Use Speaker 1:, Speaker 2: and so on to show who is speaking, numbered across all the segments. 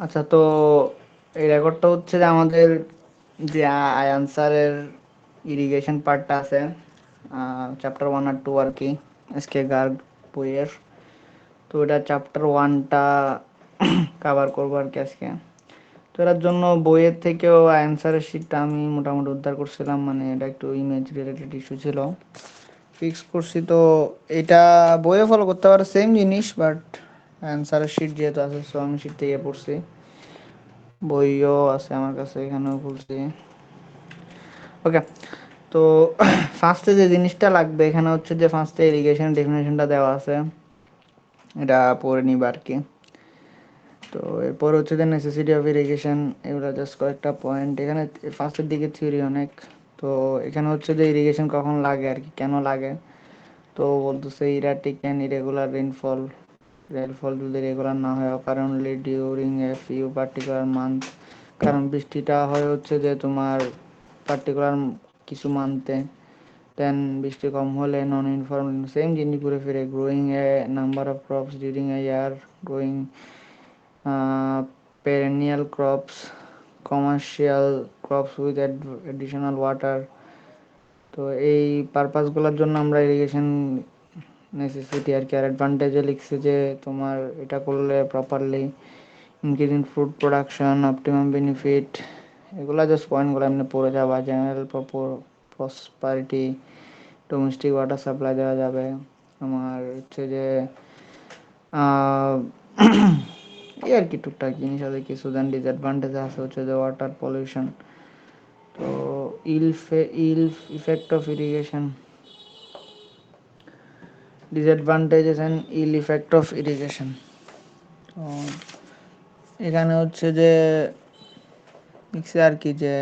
Speaker 1: আচ্ছা, তো এই রেকর্ডটা হচ্ছে যে আমাদের যে আনসারের ইরিগেশন পার্টটা আছে, চ্যাপ্টার 1 আর 2 আর কি, এসকে গার্গ বইয়ের। তো এটা চ্যাপ্টার 1টা কভার করবো আর কি আজকে। তো এটার জন্য বইয়ের থেকেও অ্যান্সারের শিটটা আমি মোটামুটি উদ্ধার করছিলাম, মানে এটা একটু ইমেজ রিলেটেড ইস্যু ছিল, ফিক্স করছি। তো এটা বইয়ে ফলো করতে পারে সেম জিনিস, বাট অ্যান্সারের শিট যেহেতু আছে, সো আমি শিট থেকে পড়ছি। বইও আছে আমার কাছে, এখানেও খুলছি। ওকে, তো ফার্স্টে যে জিনিসটা লাগবে এখানে হচ্ছে যে ফার্স্টে ইরিগেশন ডেফিনেশনটা দেওয়া আছে, এটা পড়ে নিবা আর কি। তো এরপর হচ্ছে যে নেসেসিটি অফ ইরিগেশন, এগুলো জাস্ট কয়েকটা পয়েন্ট। এখানে ফার্স্টের দিকে থিওরি অনেক। তো এখানে হচ্ছে যে ইরিগেশন কখন লাগে আর কি, কেন লাগে। তো বলতেছে erratic and irregular rainfall, rainfall যদি রেগুলার না হয় অকারণলি during a few particular month, কারণ বৃষ্টিটা হয় হচ্ছে যে তোমার পার্টিকুলার কিছু মান্থে। দেন বৃষ্টি কম হলে নন ইনফর্ম সেম জিনিস ঘুরে ফিরে। Growing A number of crops during a year, growing perennial crops, commercial crops with additional water। তো এই পারপাসগুলোর জন্য আমরা ইরিগেশন নেসেসিটি আর কি। আর অ্যাডভান্টেজে লিখছে যে তোমার এটা করলে properly increasing fruit production, optimum benefit, এগুলা জাস্ট পয়েন্টগুলো এমনি পড়ে যাওয়া। General prosperity, domestic water supply দেওয়া যাবে। আমার হচ্ছে যে এই আর কি টুকটাক জিনিস আছে কিছু। দেন ডিসঅ্যাডভান্টেজ আছে হচ্ছে যে ওয়াটার পলিউশন। তো ill effect of irrigation, disadvantages and ill effect of irrigation. তো এখানে হচ্ছে যে লিখছে আর কি যে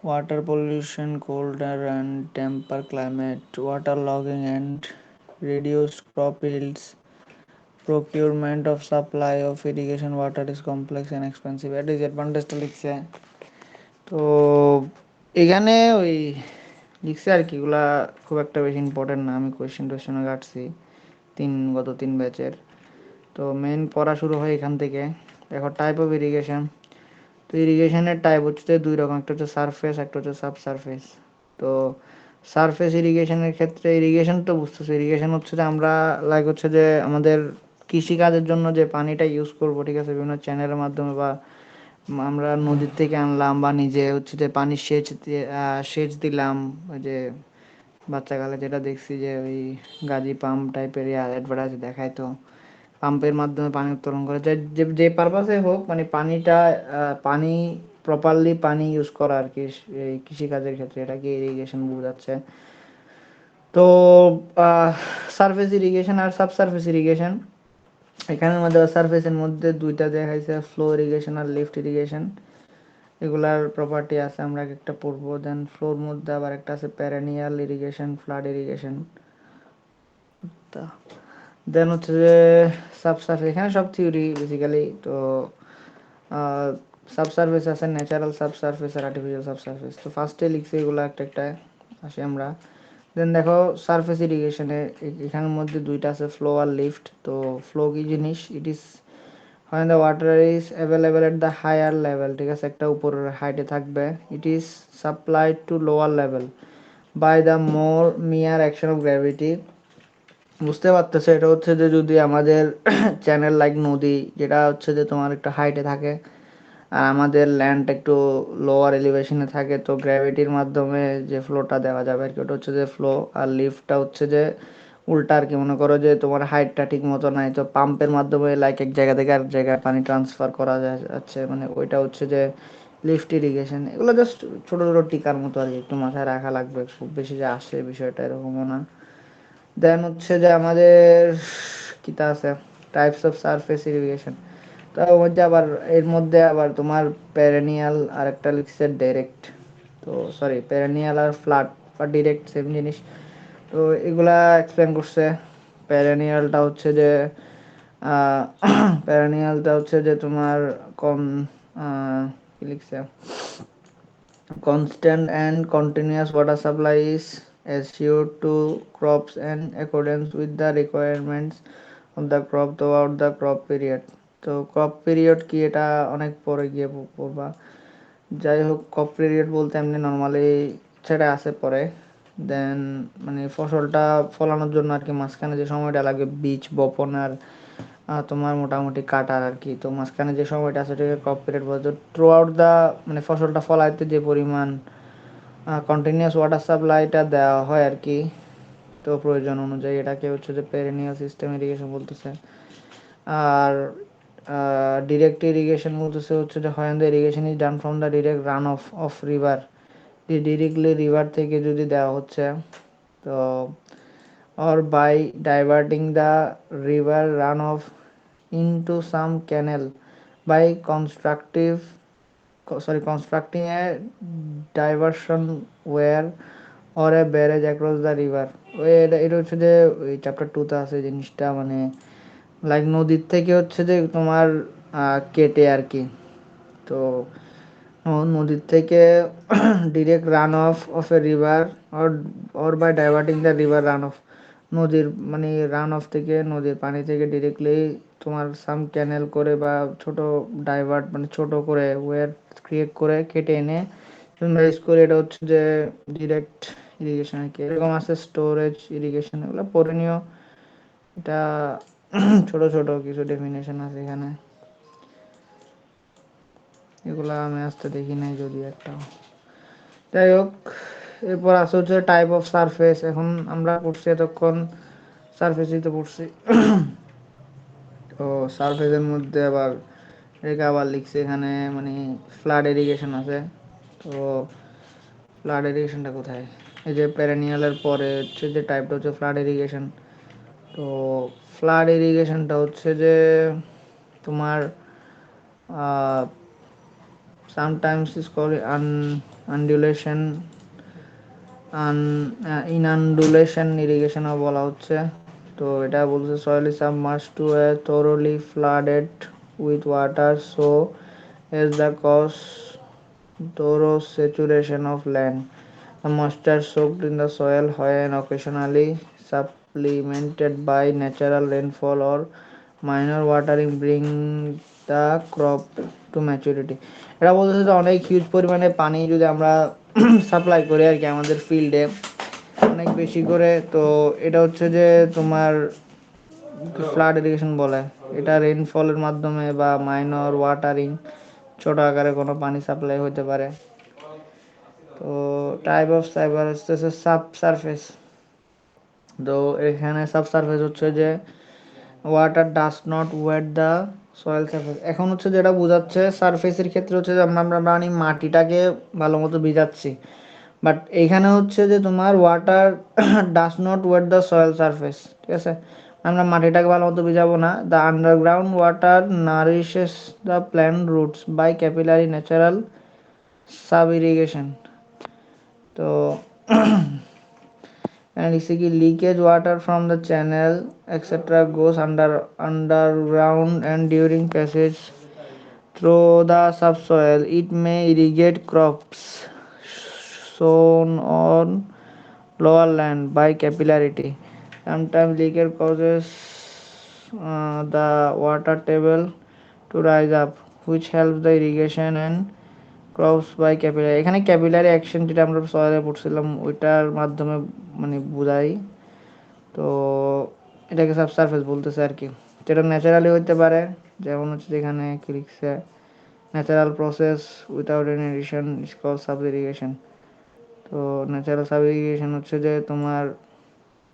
Speaker 1: water pollution, colder and temperate climate, water logging and reduced crop yields, procurement of supply of irrigation water is complex and expensive. এর ডিসঅ্যাডভান্টেজটা লিখছে। তো এখানে ওই লিখছে আর কি, এগুলা খুব একটা বেশি ইম্পর্টেন্ট না, আমি কোয়েশ্চেন কাটছি গত 3 ব্যাচের। তো মেন পড়া শুরু হয় এখান থেকে। দেখো টাইপ অফ ইরিগেশন। তো ইরিগেশনের টাইপ হচ্ছে 2 রকম, একটা হচ্ছে সারফেস, একটা হচ্ছে সাবসারফেস। তো সারফেস ইরিগেশনের ক্ষেত্রে, ইরিগেশন তো বুঝতেছো, ইরিগেশন হচ্ছে যে আমরা লাইক হচ্ছে যে আমাদের কৃষিকাজের জন্য যে পানিটা ইউজ করবো, ঠিক আছে, বিভিন্ন চ্যানেলের মাধ্যমে বা আমরা নদীর থেকে আনলাম, বা নিজে হচ্ছে যে পানি সেচ দিলাম। ওই যে বাচ্চাকালে যেটা দেখছি যে ওই গাজী পাম্প টাইপের অ্যাডভার্টাইজ দেখায়, তো পাম্পের মাধ্যমে পানি উত্তোলন করে, যে যে পারপাসে হোক, মানে পানিটা পানি প্রপারলি পানি ইউজ করা আর কি এই কৃষিকাজের ক্ষেত্রে, এটাকে ইরিগেশন বোঝাচ্ছে। তো সারফেস ইরিগেশন আর সাবসারফেস ইরিগেশন, এখানের মধ্যে সারফেসের মধ্যে দুইটা দেখাইছে, ফ্লো ইরিগেশন আর লিফট ইরিগেশন। এগুলার প্রপার্টি আছে, আমরা একটা পড়বো। দেন ফ্লোর মধ্যে আবার একটা আছে প্যারেনিয়াল ইরিগেশন, ফ্লাড ইরিগেশন। দেন হচ্ছে যে সাবসারফেস, এখানে সব থিওরি বেসিক্যালি। তো সাবসারফেস আছে ন্যাচারাল সাবসারফেস আর আর্টিফিশিয়াল সাবসারফেস। তো ফার্স্টে লিখছি এগুলো একটা একটা আসি আমরা। দেন দেখো সারফেস ইরিগেশনে এখানের মধ্যে দুইটা আছে, ফ্লো আর লিফট। তো ফ্লো কি জিনিস? It is when the water is available at the higher level, ঠিক আছে, একটা উপরের হাইটে থাকবে। It is supplied to lower level by the more mere action of gravity. বুঝতে পারতেছে, এটা হচ্ছে যে যদি আমাদের চ্যানেল লাইক নদী, যেটা হচ্ছে যে তোমার একটা হাইটে থাকে, আর আমাদের ল্যান্ড একটু লোয়ার এলিভেশনে থাকে, তো গ্র্যাভিটির মাধ্যমে যে ফ্লোটা দেওয়া যাবে আর কি, ওটা হচ্ছে যে ফ্লো। আর লিফটটা হচ্ছে যে উল্টা আর কি। মনে করো যে তোমার হাইটটা ঠিক মতো নাই, তো পাম্পের মাধ্যমে লাইক এক জায়গা থেকে আরেক জায়গায় পানি ট্রান্সফার করা যাচ্ছে, মানে ওইটা হচ্ছে যে লিফট ইরিগেশন। এগুলো জাস্ট ছোটো ছোটো টিকার মতো আর কি, একটু মাথায় রাখা লাগবে, খুব বেশি যে আসে বিষয়টা এরকমও না। দেন হচ্ছে যে আমাদের কিতা আছে, টাইপস অফ সারফেস ইরিগেশন। তো ওর মধ্যে আবার এর মধ্যে আবার তোমার প্যারেনিয়াল আর একটা লিখছে ডাইরেক্ট। তো সরি, প্যারেনিয়াল আর ফ্ল্যাট বা ডিরেক্ট সেম জিনিস। তো এগুলা এক্সপ্লেন করছে। প্যারেনিয়ালটা হচ্ছে যে প্যারেনিয়ালটা হচ্ছে যে তোমার কম কি লিখছে, constant and continuous water supply is assured to crops in accordance with the requirements of the crop throughout the crop period. তো ক্রপ পিরিয়ড কি এটা অনেক পরে গিয়ে পড়বা। যাই হোক, ক্রপ পিরিয়ড বলতে এমনি নর্মালি ছেড়ে আসে পরে, দেন মানে ফসলটা ফলানোর জন্য আর কি মাঝখানে যে সময়টা লাগে বীজ বপন আর তোমার মোটামুটি কাটার আর কি, তো মাঝখানে যে সময়টা আছে সেটাকে ক্রপ পিরিয়ড বলে। তো থ্রু আউট দা মানে ফসলটা ফলাইতে যে পরিমাণ কন্টিনিউয়াস ওয়াটার সাপ্লাইটা দেওয়া হয় আর কি, তো প্রয়োজন অনুযায়ী, এটাকে হচ্ছে যে পেরেনিয়াল সিস্টেম ইরিগেশন বলতেছে। আর ডিরেক্ট ইরিগেশন বলতেছে হচ্ছে যে হয় the irrigation is done from the direct run of river, directly river থেকে যদি দেওয়া হচ্ছে, তো or by diverting the river runoff into some canal by constructing a diversion where or a barrage across the river। এটা হচ্ছে যে ওই chapter 2 তে আছে জিনিসটা, মানে লাইক নদীর থেকে হচ্ছে যে তোমার কেটে আর কি, তো নদীর থেকে direct run off a river or by diverting the river run off, নদীর মানে রান অফ থেকে নদীর পানি থেকে ডিরেক্টলি তোমার সাম ক্যানেল করে বা ছোট ডাইভার্ট মানে ছোট করে ওয়ার ক্রিয়েট করে কেটে এনে ইউজ করে, এটা হচ্ছে যে ডিরেক্ট ইরিগেশন আর কি। এরকম আছে স্টোরেজ ইরিগেশন, এগুলো পড়ে নিও, এটা ছোট ছোট কিছু ডেফিনেশন আছে এখানে, এগুলা আমি আসতে দেখি নাই যদি একটা। যাই হোক, এরপর আছে হচ্ছে টাইপ অফ সারফেস। এখন আমরা পড়ছি এতক্ষণ সারফেসই তো পড়ছি। তো সারফেসের মধ্যে আবার রেখা আবার লিখছে এখানে মানে ফ্লাড ইরিগেশন আছে। তো ফ্লাড ইরিগেশনটা কোথায়, এই যে পেরেনিয়ালের পরে হচ্ছে যে টাইপটা হচ্ছে ফ্লাড ইরিগেশন। তো ফ্লাড ইরিগেশনটা হচ্ছে যে তোমার sometimes is called undulation inundation ইরিগেশনও বলা হচ্ছে। তো এটা বলছে soil is submerged to a thoroughly flooded with water so as the cause thorough saturation of land, the moisture soaked in the soil when occasionally supplemented by natural rainfall or minor watering bring the crop to maturity। এটা বলতেছে যে অনেক huge পরিমাণে পানি যদি আমরা supply করি আর কি আমাদের ফিল্ডে অনেক বেশি করে, তো এটা হচ্ছে যে তোমার ফ্লাড ইরিগেশন বলে। এটা রেইনফলের মাধ্যমে বা মাইনর ওয়াটারিং ছোট আকারে কোনো পানি সাপ্লাই হতে পারে। তো টাইপ অফ সাইবার হচ্ছে সাব সারফেস। তো এখানে সাব সারফেস হচ্ছে যে water does not wet the soil surface. এখন হচ্ছে যেটা বোঝাচ্ছে সারফেসের ক্ষেত্রে হচ্ছে যে আমরা মাটিটাকে ভালো মতো ভিজাচ্ছি, বাট এইখানে হচ্ছে যে তোমার water does not wet the soil surface, ঠিক আছে, আমরা মাটিটাকে ভালো মতো ভিজাবো না। The underground water nourishes the plant roots by capillary natural sub irrigation. তো and leakage water from the channel etc goes underground and during passage through the subsoil it may irrigate crops sown on lower land by capillarity. Sometimes leakage causes the water table to rise up which helps the irrigation and crops by capillary. এখানে capillary action যেটা আমরা সয়েলে পড়ছিলাম ওইটার মাধ্যমে মানে বোঝাই, তো এটাকে সাবসারফেস বলতেছে আর কি। যেটা ন্যাচারালি হইতে পারে, যেমন হচ্ছে যেখানে কি লিখছে natural process without any addition is called sub irrigation. তো ন্যাচারাল সাব ইরিগেশন হচ্ছে যে তোমার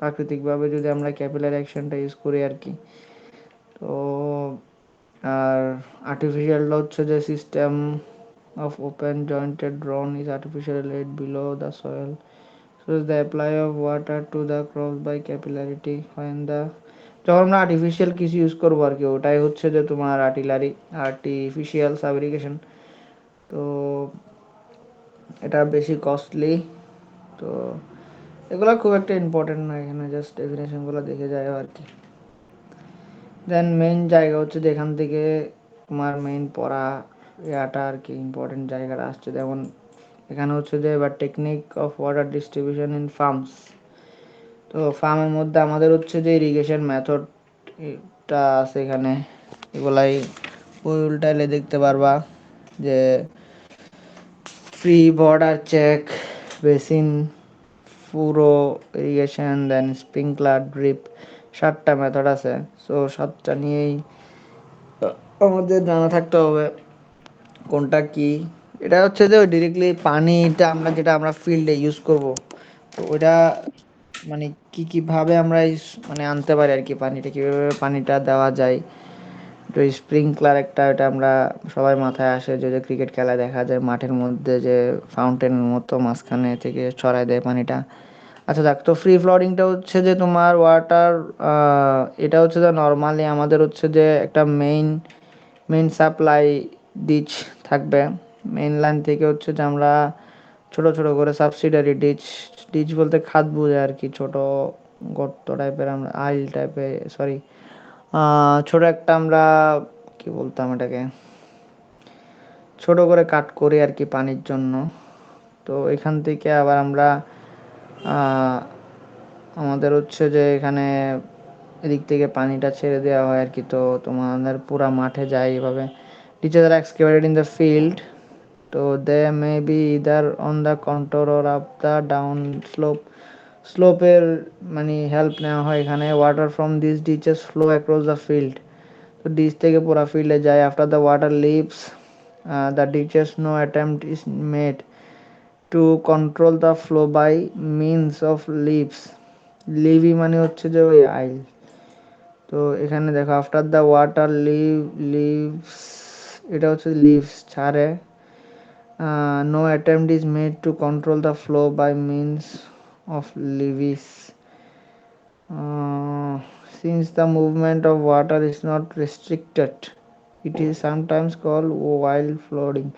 Speaker 1: প্রাকৃতিকভাবে যদি আমরা ক্যাপিলারি অ্যাকশনটা ইউজ করি আর কি। তো আর আর্টিফিশিয়ালটা হচ্ছে যে system of open jointed drawn is artificially laid below the soil so the apply of water to the crops by capillarity when the যখন আমরা আর্টিফিশিয়াল কিছু ইউজ করবো আর কি ওটাই হচ্ছে যে তোমার আর্টিফিশিয়াল সাব ইরিগেশন। তো এটা বেশি কস্টলি, তো এগুলো খুব একটা ইম্পর্টেন্ট না, এখানে জাস্ট ডেফিনেশনগুলো দেখে যায় আর কি। দেন মেইন জায়গা হচ্ছে যে এখান থেকে তোমার মেইন পড়া ইয়াটা আর কি ইম্পর্টেন্ট জায়গাটা আসছে। যেমন এখানে হচ্ছে যে এবার technique of water distribution in farms. তো ফার্মের মধ্যে আমাদের হচ্ছে যে ইরিগেশন মেথডটা আছে এখানে, এগুলাই ওই উল্টাইলে দেখতে পারবা যে ফ্রি বর্ডার চেক, বেসিন, পুরো ইরিগেশন, দেন স্প্রিংকলার, ড্রিপ, 7টা মেথড আছে। সো 7টা নিয়েই আমাদের জানা থাকতে হবে কোনটা কি। এটা হচ্ছে যে ডিরেক্টলি পানিটা আমরা যেটা আমরা ফিল্ডে ইউজ করব, তো ওইটা মানে কীভাবে আমরা মানে আনতে পারি আর কি, পানিটা কীভাবে পানিটা দেওয়া যায়। তো স্প্রিংকলার একটা, এটা আমরা সবাই মাথায় আসে যে ক্রিকেট খেলায় দেখা যায় মাঠের মধ্যে যে ফাউন্টেনের মতো মাঝখানে থেকে ছড়ায় দেয় পানিটা। আচ্ছা দেখ, তো ফ্রি ফ্লোডিংটা হচ্ছে যে তোমার ওয়াটার, এটা হচ্ছে যে নর্মালি আমাদের হচ্ছে যে একটা মেইন সাপ্লাই ডিচ থাকবে। মেইন লাইন থেকে হচ্ছে যে আমরা ছোট ছোট করে সাবসিডারি ডিচ, ডিচ বলতে খাত বোঝায় আর কি, ছোট গর্ত টাইপের, আমরা আইল টাইপের, সরি ছোট একটা আমরা কি বলতাম এটাকে, ছোট করে কাট করি আর কি পানির জন্য। তো এখান থেকে আবার আমরা আমাদের হচ্ছে যে এখানে এদিক থেকে পানিটা ছেড়ে দেওয়া হয় আর কি। তো তোমাদের পুরা মাঠে যায় এভাবে। Teacher are excavated in the field, তো they may be either on the control or up the down slope, স্লোপের মানে হেল্প নেওয়া হয় এখানে। Water from this ditches flow across the field, তো ডিচ থেকে পুরা ফিল্ডে যায়। After the water leaves the ditches, no attempt is made to control the flow by means of leaves. Levee মানে হচ্ছে যে ওই আইল। তো এখানে দেখো আফটার দ্য ওয়াটার লিভস, এটা হচ্ছে লিভস ছাড়ে। No attempt is made to control the flow by means of levees, since the movement of water is not restricted, it is sometimes called wild flooding.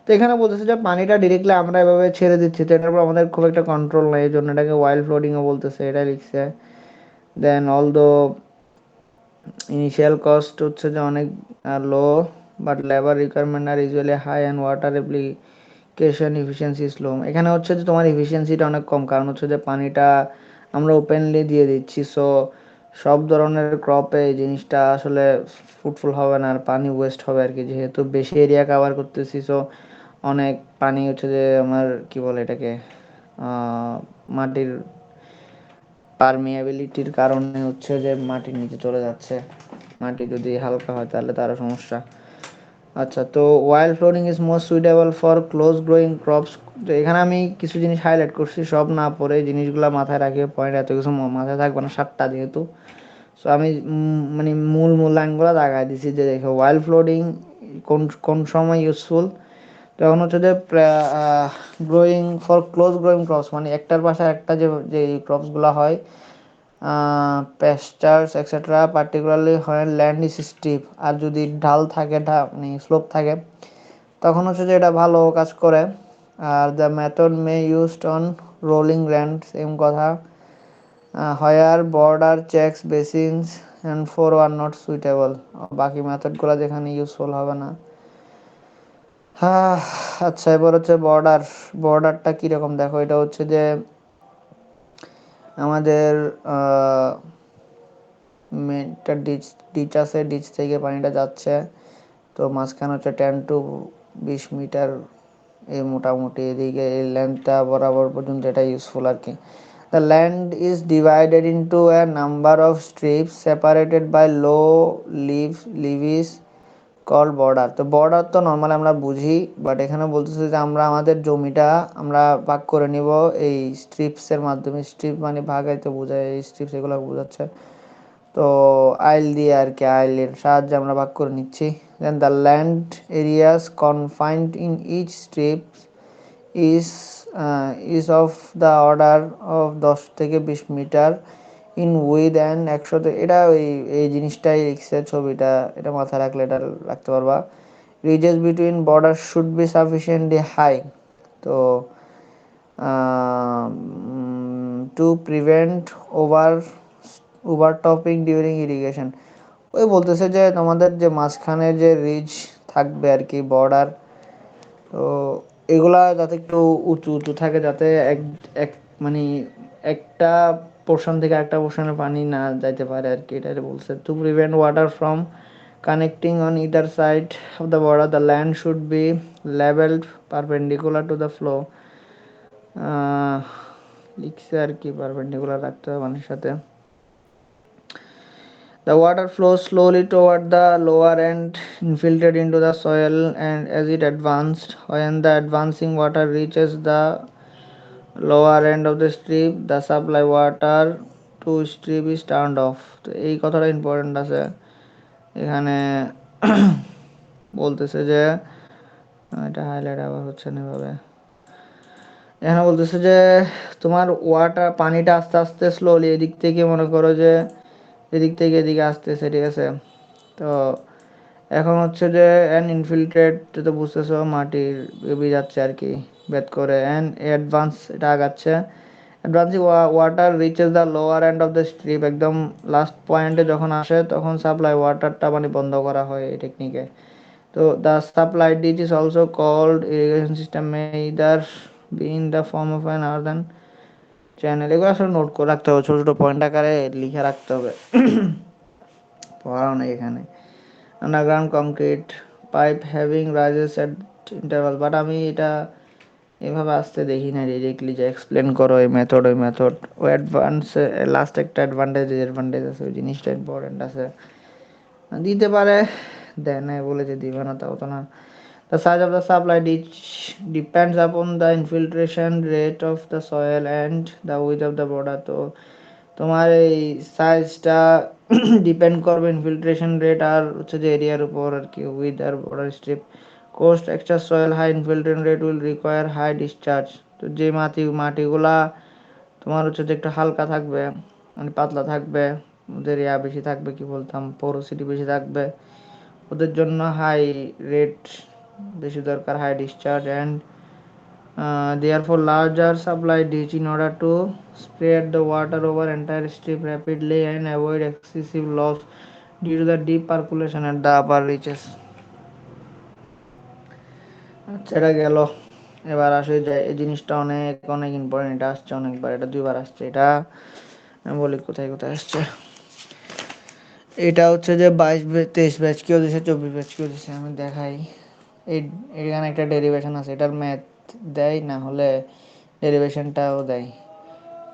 Speaker 1: তো এখানে বলতেছে যে পানিটা directly আমরা এভাবে ছেড়ে দিচ্ছি, তো এটার উপর আমাদের খুব একটা কন্ট্রোল নেই, এই জন্য এটাকে ওয়াইল্ড ফ্লোডিংও বলতেছে, এটা লিখছে। দেন অলদো ইনিশিয়াল কস্ট হচ্ছে যে অনেক low, but labour requirement are usually high and water application efficiency slow. এখানে হচ্ছে যে তোমার এফিসিয়েন্সিটা অনেক কম, কারণ হচ্ছে যে পানিটা আমরা ওপেনলি দিয়ে দিচ্ছি। সো সব ধরনের ক্রপে এই জিনিসটা আসলে ফ্রুটফুল হবে না, আর পানি ওয়েস্ট হবে আর কি, যেহেতু বেশি এরিয়া কাভার করতেছি। সো অনেক পানি হচ্ছে যে আমার কি বলে এটাকে, মাটির পারমিয়াবিলিটির কারণে হচ্ছে যে মাটির নিচে চলে যাচ্ছে। মাটি যদি হালকা হয় তাহলে তারও সমস্যা। আচ্ছা, তো wild flooring is most suitable for close growing crops. তো এখানে আমি কিছু জিনিস হাইলাইট করছি, সব না পড়ে জিনিসগুলো মাথায় রাখি, পয়েন্ট এত কিছু মাথায় থাকবে না, 7টা যেহেতু। সো আমি মানে মূল লাইনগুলো দাগাই দিছি যে দেখো ওয়াইল্ড ফ্লোরিং কোন কোন সময় ইউজফুল। তখন হচ্ছে যে growing for close growing crops, মানে একটার পাশে একটা যে ক্রপসগুলো হয়, পেস্টার্স এক্সেট্রা, পার্টিকুলারলি হয় ল্যান্ড ইজ স্টিপ, আর যদি ঢাল থাকে, মানে স্লোপ থাকে, তখন হচ্ছে যে এটা ভালো কাজ করে। আর the method may used on rolling land, same কথা। Higher border checks basins and four are not suitable, বাকি মেথডগুলো যেখানে ইউজফুল হবে না। হ্যাঁ, আচ্ছা এবার হচ্ছে বর্ডারটা কীরকম দেখো, এটা হচ্ছে যে আমাদের মেনটা ডিচ আছে, ডিচ থেকে পানিটা যাচ্ছে। তো মাঝখানে হচ্ছে 10 to 20 মিটার, এই মোটামুটি এদিকে এই ল্যান্ডটা বরাবর পর্যন্ত এটা ইউজফুল আর কি। The land is divided into a number of strips separated by low levees call border. তো বর্ডার তো নর্মালি আমরা বুঝি, বাট এখানে বলতেছে যে আমরা আমাদের জমিটা আমরা ভাগ করে নিব এই স্ট্রিপসের মাধ্যমে। স্ট্রিপ মানে ভাগাইতে বোঝায়, এই স্ট্রিপস এগুলো বোঝাচ্ছে। তো আইল দিয়ে আর কি, আইলের সাহায্যে আমরা ভাগ করে নিচ্ছি। Then the land areas confined in each strip is is of the order of 10 থেকে 20 মিটার ইন উইথ অ্যান্ড 100, এটা ওই এই জিনিসটাই লিখছে ছবিটা, এটা মাথায় রাখলে এটা রাখতে পারবা। Ridges between border should be sufficiently high, তো to prevent overtopping during irrigation. ওই বলতেছে যে তোমাদের যে মাঝখানে যে রিজ থাকবে আর কি, বর্ডার, তো এগুলা যাতে একটু উঁচু উঁচু থাকে, যাতে এক এক মানে একটা পোর্শন থেকে একটা পোর্শনে পানি না যাইতে পারে আর কি, এটা বলছে। To prevent water from connecting on either side of the border. The land should be leveled perpendicular to the flow. লিখছে আর কি, পারপেন্ডিকুলার রাখতে হবে পানির সাথে। The water flows slowly toward the lower end, infiltrated into the soil, and as it advanced, when the advancing water reaches the lower end of the strip, the supply water to strip is turned off. তো এই কথাটা important আছে এখানে। বলতেছে যে এটা highlight আবার হচ্ছে না এভাবে। এখানে বলতেছে যে তোমার ওয়াটার পানিটা আস্তে আস্তে স্লোলি এদিক থেকে মনে করো যে এদিক থেকে এদিকে আসতেছে, ঠিক আছে। তো এখন হচ্ছে যে অ্যান ইনফিল্ট্রেট, তো বুঝতেছো মাটির যাচ্ছে আর কি বেদ করে, অ্যান্ড অ্যাডভান্স এটা আগাচ্ছে। Advancing water reaches the lower end of the strip, একদম লাস্ট পয়েন্টে যখন আসে তখন সাপ্লাই ওয়াটারটা মানে বন্ধ করা হয় এই টেকনিকে। তো the supply ditch is also called irrigation system, may either be in the form of an earthen channel. এগুলো আসলে নোট করে রাখতে হবে, ছোটো ছোটো পয়েন্ট আকারে লিখে রাখতে হবে, পড়াও নেই এখানে। Underground concrete pipe having rises at interval, but আমি এটা এভাবে আসতে দেখি না ডিরেক্টলি যে এক্সপ্লেন করো এই মেথড ওই মেথড। ও অ্যাডভান্স লাস্ট একটা অ্যাডভান্টেজ ডিসঅ্যাডভান্টেজ আছে, ওই জিনিসটা ইম্পর্টেন্ট আছে। দিতে পারে, দেয় না বলে যে দিবে না তাও তো না। The size of the supply ditch depends upon the infiltration rate of the soil and the width of the border. তো তোমার এই সাইজটা ডিপেন্ড করবে ইনফিল্ট্রেশন রেট আর হচ্ছে যে এরিয়ার উপর আর কি, উইথ আর বর্ডার স্ট্রিপ। কোস্ট extra soil high infiltration rate will require high discharge. তো যে মাটিগুলা তোমার হচ্ছে যে একটু হালকা থাকবে মানে পাতলা থাকবে, ওদের ইয়া বেশি থাকবে, কি বলতাম, পোরোসিটি বেশি থাকবে, ওদের জন্য হাই রেট বেশি দরকার, high discharge. And therefore larger supply ditch in order to spread the water over entire strip rapidly and avoid excessive loss due to the deep percolation at the upper reaches. আচ্ছা এটা গেল। এবার আসে যে এই জিনিসটা অনেক অনেক ইম্পর্টেন্ট, এটা আসছে অনেকবার, এটা দুইবার আসছে। এটা আমি বলি কোথায় কোথায় আসছে। এটা হচ্ছে যে 22 ব্যাচ কেউ দিছে, 24 ব্যাচ কেউ দিছে, আমি দেখাই। এখানে একটা ডেরিভেশন আছে, এটার ম্যাথ দেয় না হলে ডেরিভেশনটাও দেয়।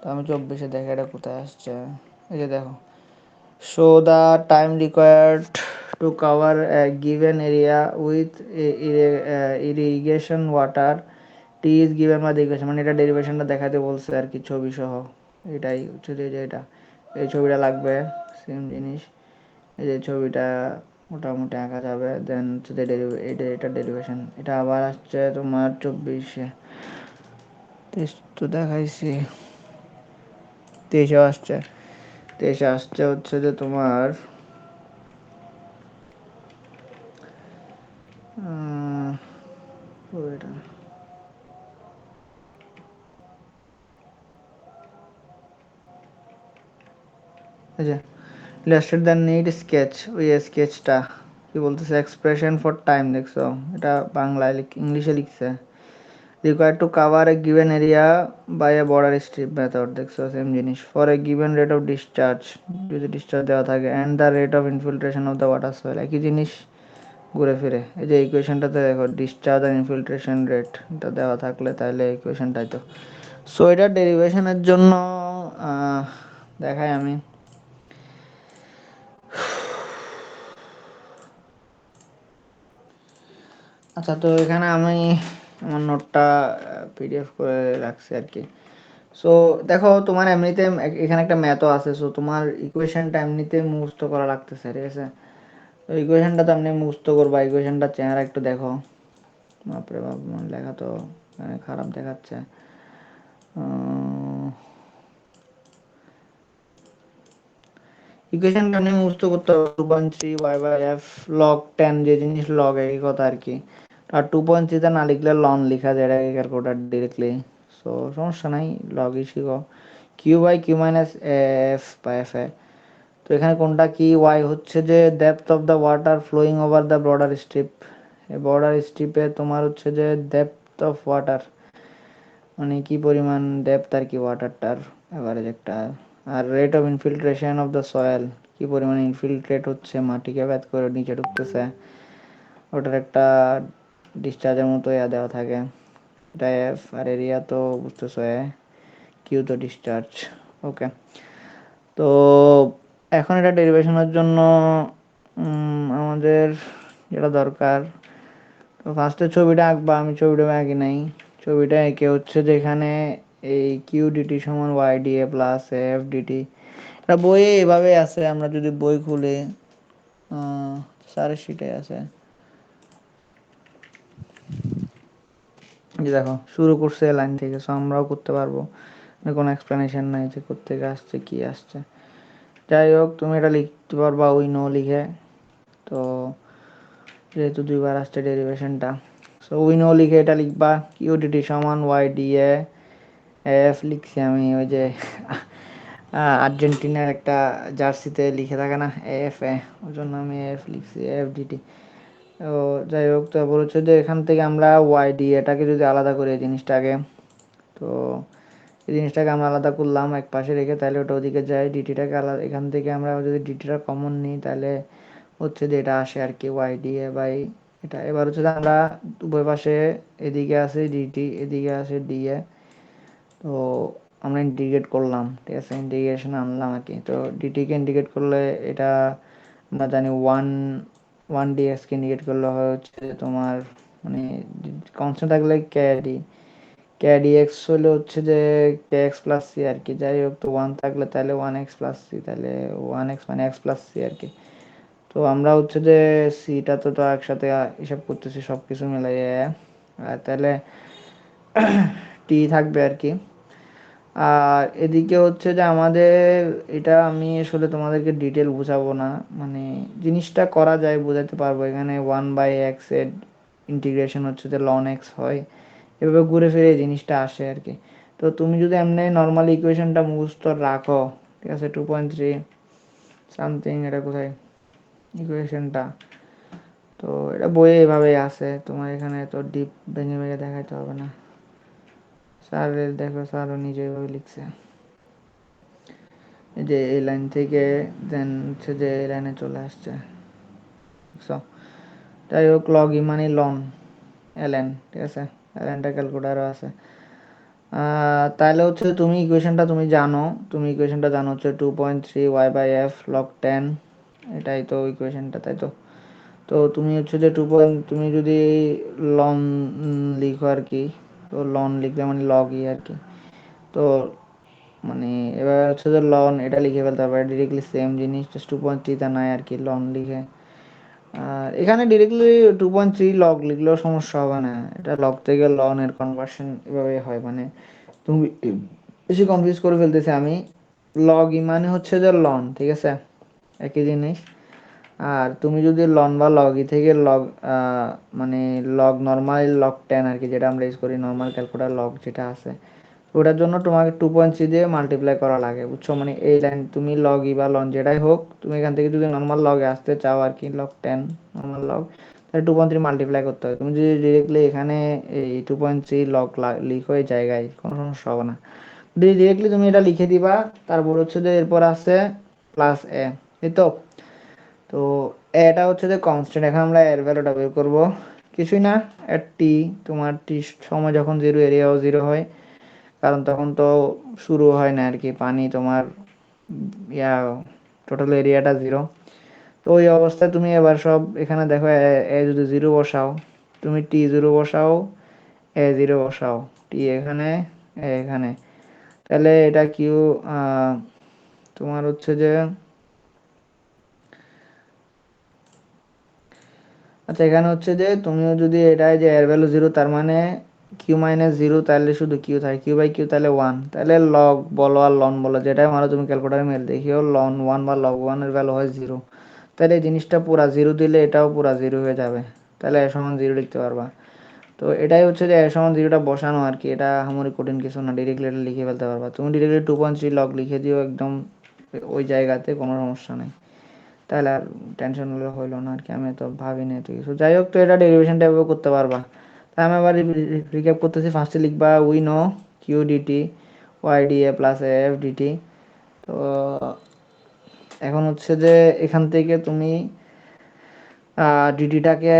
Speaker 1: তো আমি 24-এ দেখে এটা কোথায় আসছে। এই যে দেখো, show the time required to cover given area with irrigation water, T is given by the equation, মানে এটা ডেরিভেশনটা দেখাতে বলছে আর কি ছবি সহ। এটাই হচ্ছে যে এটা এই ছবিটা লাগবে, সেম জিনিস। এই যে ছবিটা মোটামুটি আঁকা যাবে, দেন হচ্ছে এটা ডেরিভেশন। এটা আবার আসছে তোমার 24-এ, তো দেখাইছি 23-এ আসছে। 23-এ আসছে হচ্ছে যে তোমার এটা এই যে ইলাস্ট্রেট দ্য নিড স্কেচ, ওই স্কেচটা কি বলতেছে, এক্সপ্রেশন ফর টাইম, দেখছো এটা বাংলায় ইংলিশে লিখছে। Required to cover a given area by a border strip method, দেখছো সেম জিনিস। For a given rate of discharge, যদি ডিসচার্জ দেওয়া থাকে, and the rate of infiltration of the water soil, একই জিনিস ঘুরে ফিরে। এই যে ইকুয়েশনটাতে দেখো ডিসচার্জ আর ইনফিল্ট্রেশন রেট এটা দেওয়া থাকলে তাহলে ইকুয়েশনটাই তো। সো এটা ডেরিভেশনের জন্য দেখাই আমি। আচ্ছা, তো এখানে আমি আমার নোটটা পিডিএফ করে রাখছি আর কি। সো দেখো তোমার এমনিতে এখানে একটা ম্যাথও আছে, সো তোমার ইকুয়েশনটা এমনিতে মুখস্থ করা লাগতেছে, ঠিক আছে। তো ইকুয়েশনটা তো এমনি মুখস্থ করবা, ইকুয়েশনটা চেহারা একটু দেখো। বাপরে বাপ, লেখা তো খারাপ দেখাচ্ছে। ইকুয়েশনটা নিয়ে মুখস্থ করতে হবে, 2.3 ওয়াই বাই এফ লগ 10, যে জিনিস লগ একই কথা আর কি। আর 2.3তে না লিখলে লন লিখা যায় এটাকে ক্যালকুলেটার ডিরেক্টলি। সো সমস্যা নাই, লগই শিখো। Q by Q minus F by F A. তো এখানে কোনটা কি, ওয়াই হচ্ছে যে depth of the water flowing over the border strip. এই বর্ডার স্ট্রিপে তোমার হচ্ছে যে ডেপথ অফ ওয়াটার মানে কি পরিমাণ ডেপথ আর কি ওয়াটারটার, এভারেজ একটা। আর rate of infiltration of the soil, কি পরিমাণে ইনফিল্ট্রেট হচ্ছে, মাটিকে ভেদ করে নিচে ঢুকতেছে, ওটার একটা ডিসচার্জের মতো দেওয়া থাকে, এটা এফ। আর এরিয়া তো বুঝতেছো কিউ তো ডিসচার্জ। ওকে, তো এখন এটা ডেরিভেশনের জন্য আমাদের যেটা দরকার, তো ফার্স্টে ছবিটা আঁকবা। আমি ছবিটা আঁকি নাই, ছবিটা এঁকে হচ্ছে যেখানে এই কিউ ডিটি সমান Y DA plus F DT, এটা বইয়ে এভাবে আছে। আমরা যদি বই খুলি, স্যারের শিটে আছে, যে দেখো শুরু করছে লাইন থেকে, সো আমরাও করতে পারবো, কোনো এক্সপ্লেনেশন নাই যে কোত্থেকে আসছে কি আসছে। যাই হোক, তুমি এটা লিখতে পারবা উই নো লিখে, তো যেহেতু দুইবার আসছে ডেরিভেশনটা, সো উই নো লিখে এটা লিখবা। কিউডিটি সমান ওয়াই ডিএ এফ লিখছি আমি, ওই যে আর্জেন্টিনার একটা জার্সিতে লিখে থাকে না এফ, ওই জন্য আমি এফ লিখছি, এফ ডিটি। তো যাই হোক, তো বলছে যে এখান থেকে আমরা ওয়াই ডি এটাকে যদি আলাদা করি এই জিনিসটাকে, তো এই জিনিসটাকে আমরা আলাদা করলাম এক পাশে রেখে, তাহলে ওটা ওদিকে যায়। ডিটিটাকে আলাদা, এখান থেকে আমরা যদি ডিটিটা কমন নিই তাহলে হচ্ছে যে এটা আসে আর কি, ওয়াই ডি এ বাই এটা। এবার হচ্ছে যে আমরা উভয় পাশে, এদিকে আছে ডিটি, এদিকে আছে ডিএ, তো আমরা ইন্টিগ্রেট করলাম, ঠিক আছে, ইন্টিগ্রেশন আনলাম আর কি। তো ডিটিকে ইন্টিগ্রেট করলে এটা আমরা জানি ওয়ান ডিএক্সকে ইন্ডিকেট করলে হয় হচ্ছে তোমার, মানে কনস্ট্যান্ট থাকলে কে ডি এক্স হলে হচ্ছে যে কে এক্স প্লাস সি আর কি। যাই হোক, তো ওয়ান থাকলে তাহলে ওয়ান এক্স প্লাস সি, তাহলে ওয়ান এক্স মানে এক্স প্লাস সি আর কি। তো আমরা হচ্ছে যে সিটা তো একসাথে হিসাব করতেছি সব কিছু মিলাইয়ে, আর তাহলে টি থাকবে আর কি। আর এদিকে হচ্ছে যে আমাদের, এটা আমি আসলে তোমাদেরকে ডিটেল বুঝাবো না, মানে জিনিসটা করা যায়, বোঝাতে পারবো। এখানে ওয়ান বাই এক্স এর ইন্টিগ্রেশন হচ্ছে যে লন এক্স হয়, এভাবে ঘুরে ফিরে এই জিনিসটা আসে আর কি। তো তুমি যদি এমনি নর্মাল ইকুয়েশনটা মুখস্থ রাখো, ঠিক আছে, 2.3 সামথিং, এটা কোথায় ইকুয়েশনটা, তো এটা বইয়ে এভাবেই আছে, তোমার এখানে তো ডিপ ভেঙে ভেঙে দেখাইতে হবে না। স্যারের দেখো, স্যারও নিজে এভাবে লিখছে, যে এই লাইন থেকে দেন হচ্ছে যে এই লাইনে চলে আসছে। যাই হোক, লগ ই মানে লন এলএন, ঠিক আছে, এলএনটা ক্যালকুলেটারও আছে। তাহলে হচ্ছে তুমি ইকুয়েশনটা জানো হচ্ছে 2.3 ওয়াই বাই এফ লগ 10, এটাই তো ইকুয়েশনটা, তাই তো। তো তুমি হচ্ছে যে তুমি যদি লন লিখো আর কি, তো লন লিখলে মানে লগ ই আর কি। তো মানে এবার হচ্ছে যে লন এটা লিখে ফেলতে পারবে ডিরেক্টলি, সেম জিনিস, জাস্ট 2.3 তা নাই আর কি, লন লিখে। আর এখানে ডিরেক্টলি 2.3 লগ লিখলেও সমস্যা হবে না, এটা লগ থেকে লন এর কনভার্সন এভাবে হয়। মানে তুমি বেশি কনফিউজ করে ফেলতেছি আমি। লগ ই মানে হচ্ছে যে লন, ঠিক আছে, একই জিনিস। আর তুমি যদি লন বা লগ ই থেকে লগ, মানে লগ নর্মাল লগ 10 আর কি, যেটা আমরা ইউজ করি নর্মাল ক্যালকুলেটার, লগ যেটা আছে, ওটার জন্য তোমাকে 2.3 দিয়ে মাল্টিপ্লাই করা লাগে, বুঝছো। মানে এই লাইন তুমি লগ ই বা লন যেটাই হোক, তুমি এখান থেকে যদি নর্মাল লগে আসতে চাও আর কি, লগ 10 নর্মাল লগ, তাহলে 2.3 মাল্টিপ্লাই করতে হবে। তুমি যদি ডিরেক্টলি এখানে এই 2.3 লগ লিখো এই জায়গায়, কোনো সমস্যা হবে না। ডিরেক্টলি তুমি এটা লিখে দিবা, তারপর হচ্ছে যে এরপর আছে প্লাস এ, এই তো। তো এটা হচ্ছে যে কনস্ট্যান্ট, এখন আমরা এর ভ্যালুটা বের করবো, কিছুই না, এট টি, তোমার টি সময় যখন জিরো, এরিয়াও জিরো হয়, কারণ তখন তো শুরু হয় না আর কি পানি, তোমার ইয়া টোটাল এরিয়াটা জিরো। তো ওই অবস্থায় তুমি এবার সব এখানে দেখো, এ যদি জিরো বসাও, তুমি টি জিরো বসাও, এ জিরো বসাও, টি এখানে, এ এখানে, তাহলে এটা কিউ, তোমার হচ্ছে যে, আচ্ছা এখানে হচ্ছে যে তুমিও যদি এটাই যে এর ভ্যালু জিরো, তার মানে কিউ মাইনাস জিরো, তাহলে শুধু কিউ থাকে, কিউ বাই কিউ তাহলে ওয়ান, তাহলে লগ বলো আর লন বলো যেটাই মারো তুমি ক্যালকুলেটারে মেল দেখিও, লন ওয়ান বা লগ ওয়ান এর ভ্যালু হয় জিরো, তাহলে এই জিনিসটা পুরা জিরো দিলে এটাও পুরা জিরো হয়ে যাবে, তাহলে এর সমান জিরো লিখতে পারবা। তো এটাই হচ্ছে যে এর সমান জিরোটা বসানো আর কি, এটা আমারই কঠিন কিছু না, ডিরেক্টলি এটা লিখে ফেলতে পারবা তুমি, ডিরেক্টলি 2.3 লগ লিখে দিও একদম ওই জায়গাতে, কোনো সমস্যা নেই। তাহলে আর টেনশন হইলো না আর কি, আমি তো ভাবিনি এত কিছু। যাই হোক, তো এটা ডেরিভেশনটা এভাবে করতে পারবা। তাই আমি আবার রিক্যাপ করতেছি, ফার্স্টে লিখবা we know Q DT Y D A plus F DT. তো এখন হচ্ছে যে এখান থেকে তুমি ডিটিটাকে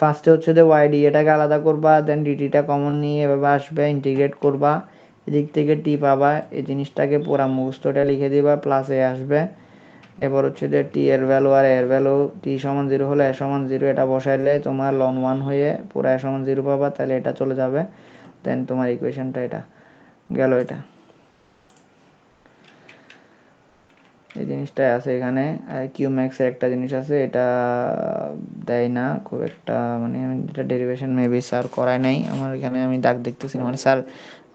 Speaker 1: ফার্স্টে হচ্ছে যে ওয়াইডি এটাকে আলাদা করবা, দেন ডিটিটা কমন নিয়ে এভাবে আসবে, ইন্টিগ্রেট করবা, এদিক থেকে টি পাবা, এই জিনিসটাকে পুরা মুখস্থটা লিখে দিবা, প্লাস এ আসবে। এবার হচ্ছে যে টি এর ভ্যালু আর এর ভ্যালু, টি সমান 0 হলে এ সমান 0 এটা বসাইলে তোমার লন 1 হয়ে পুরো এ সমান 0 পাবা, তাহলে এটা চলে যাবে। দেন তোমার ইকুয়েশনটা এটা গেল। এটা এই জিনিসটাই আছে এখানে। কিউ ম্যাক্সের একটা জিনিস আছে, এটা দেয় না খুব একটা, মানে আমি এটা ডেরিভেশন মেবি স্যার করায় নাই আমার এখানে, আমি দাগ দেখতেছি না, মানে স্যার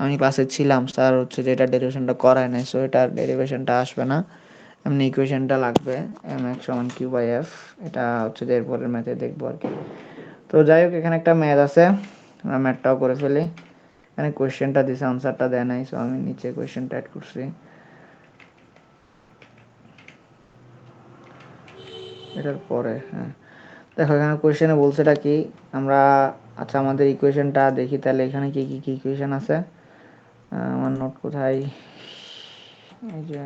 Speaker 1: আমি পাশে ছিলাম, স্যার হচ্ছে যে এটা ডেরিভেশনটা করায় নাই, সো এটা ডেরিভেশনটা আসবে না, এমনি ইকুয়েশনটা লাগবে এম এক্স সমান কিউ বাই এফ। এটা হচ্ছে যে এরপরের ম্যাথে দেখবো আর কি। তো যাই হোক, এখানে একটা ম্যাথ আছে, আমরা ম্যাথটাও করে ফেলি। এখানে কোয়েশ্চেনটা দিছে, আনসারটা দেয় নাই, সো আমি নিচে কোয়েশ্চেনটা অ্যাড করছি এটার পরে। হ্যাঁ, দেখো এখানে কোয়েশ্চেনে বলছে এটা কি, আমরা আচ্ছা আমাদের ইকুয়েশনটা দেখি তাহলে এখানে কি কি কি ইকুয়েশন আছে। আমার নোট কোথায়, এই যে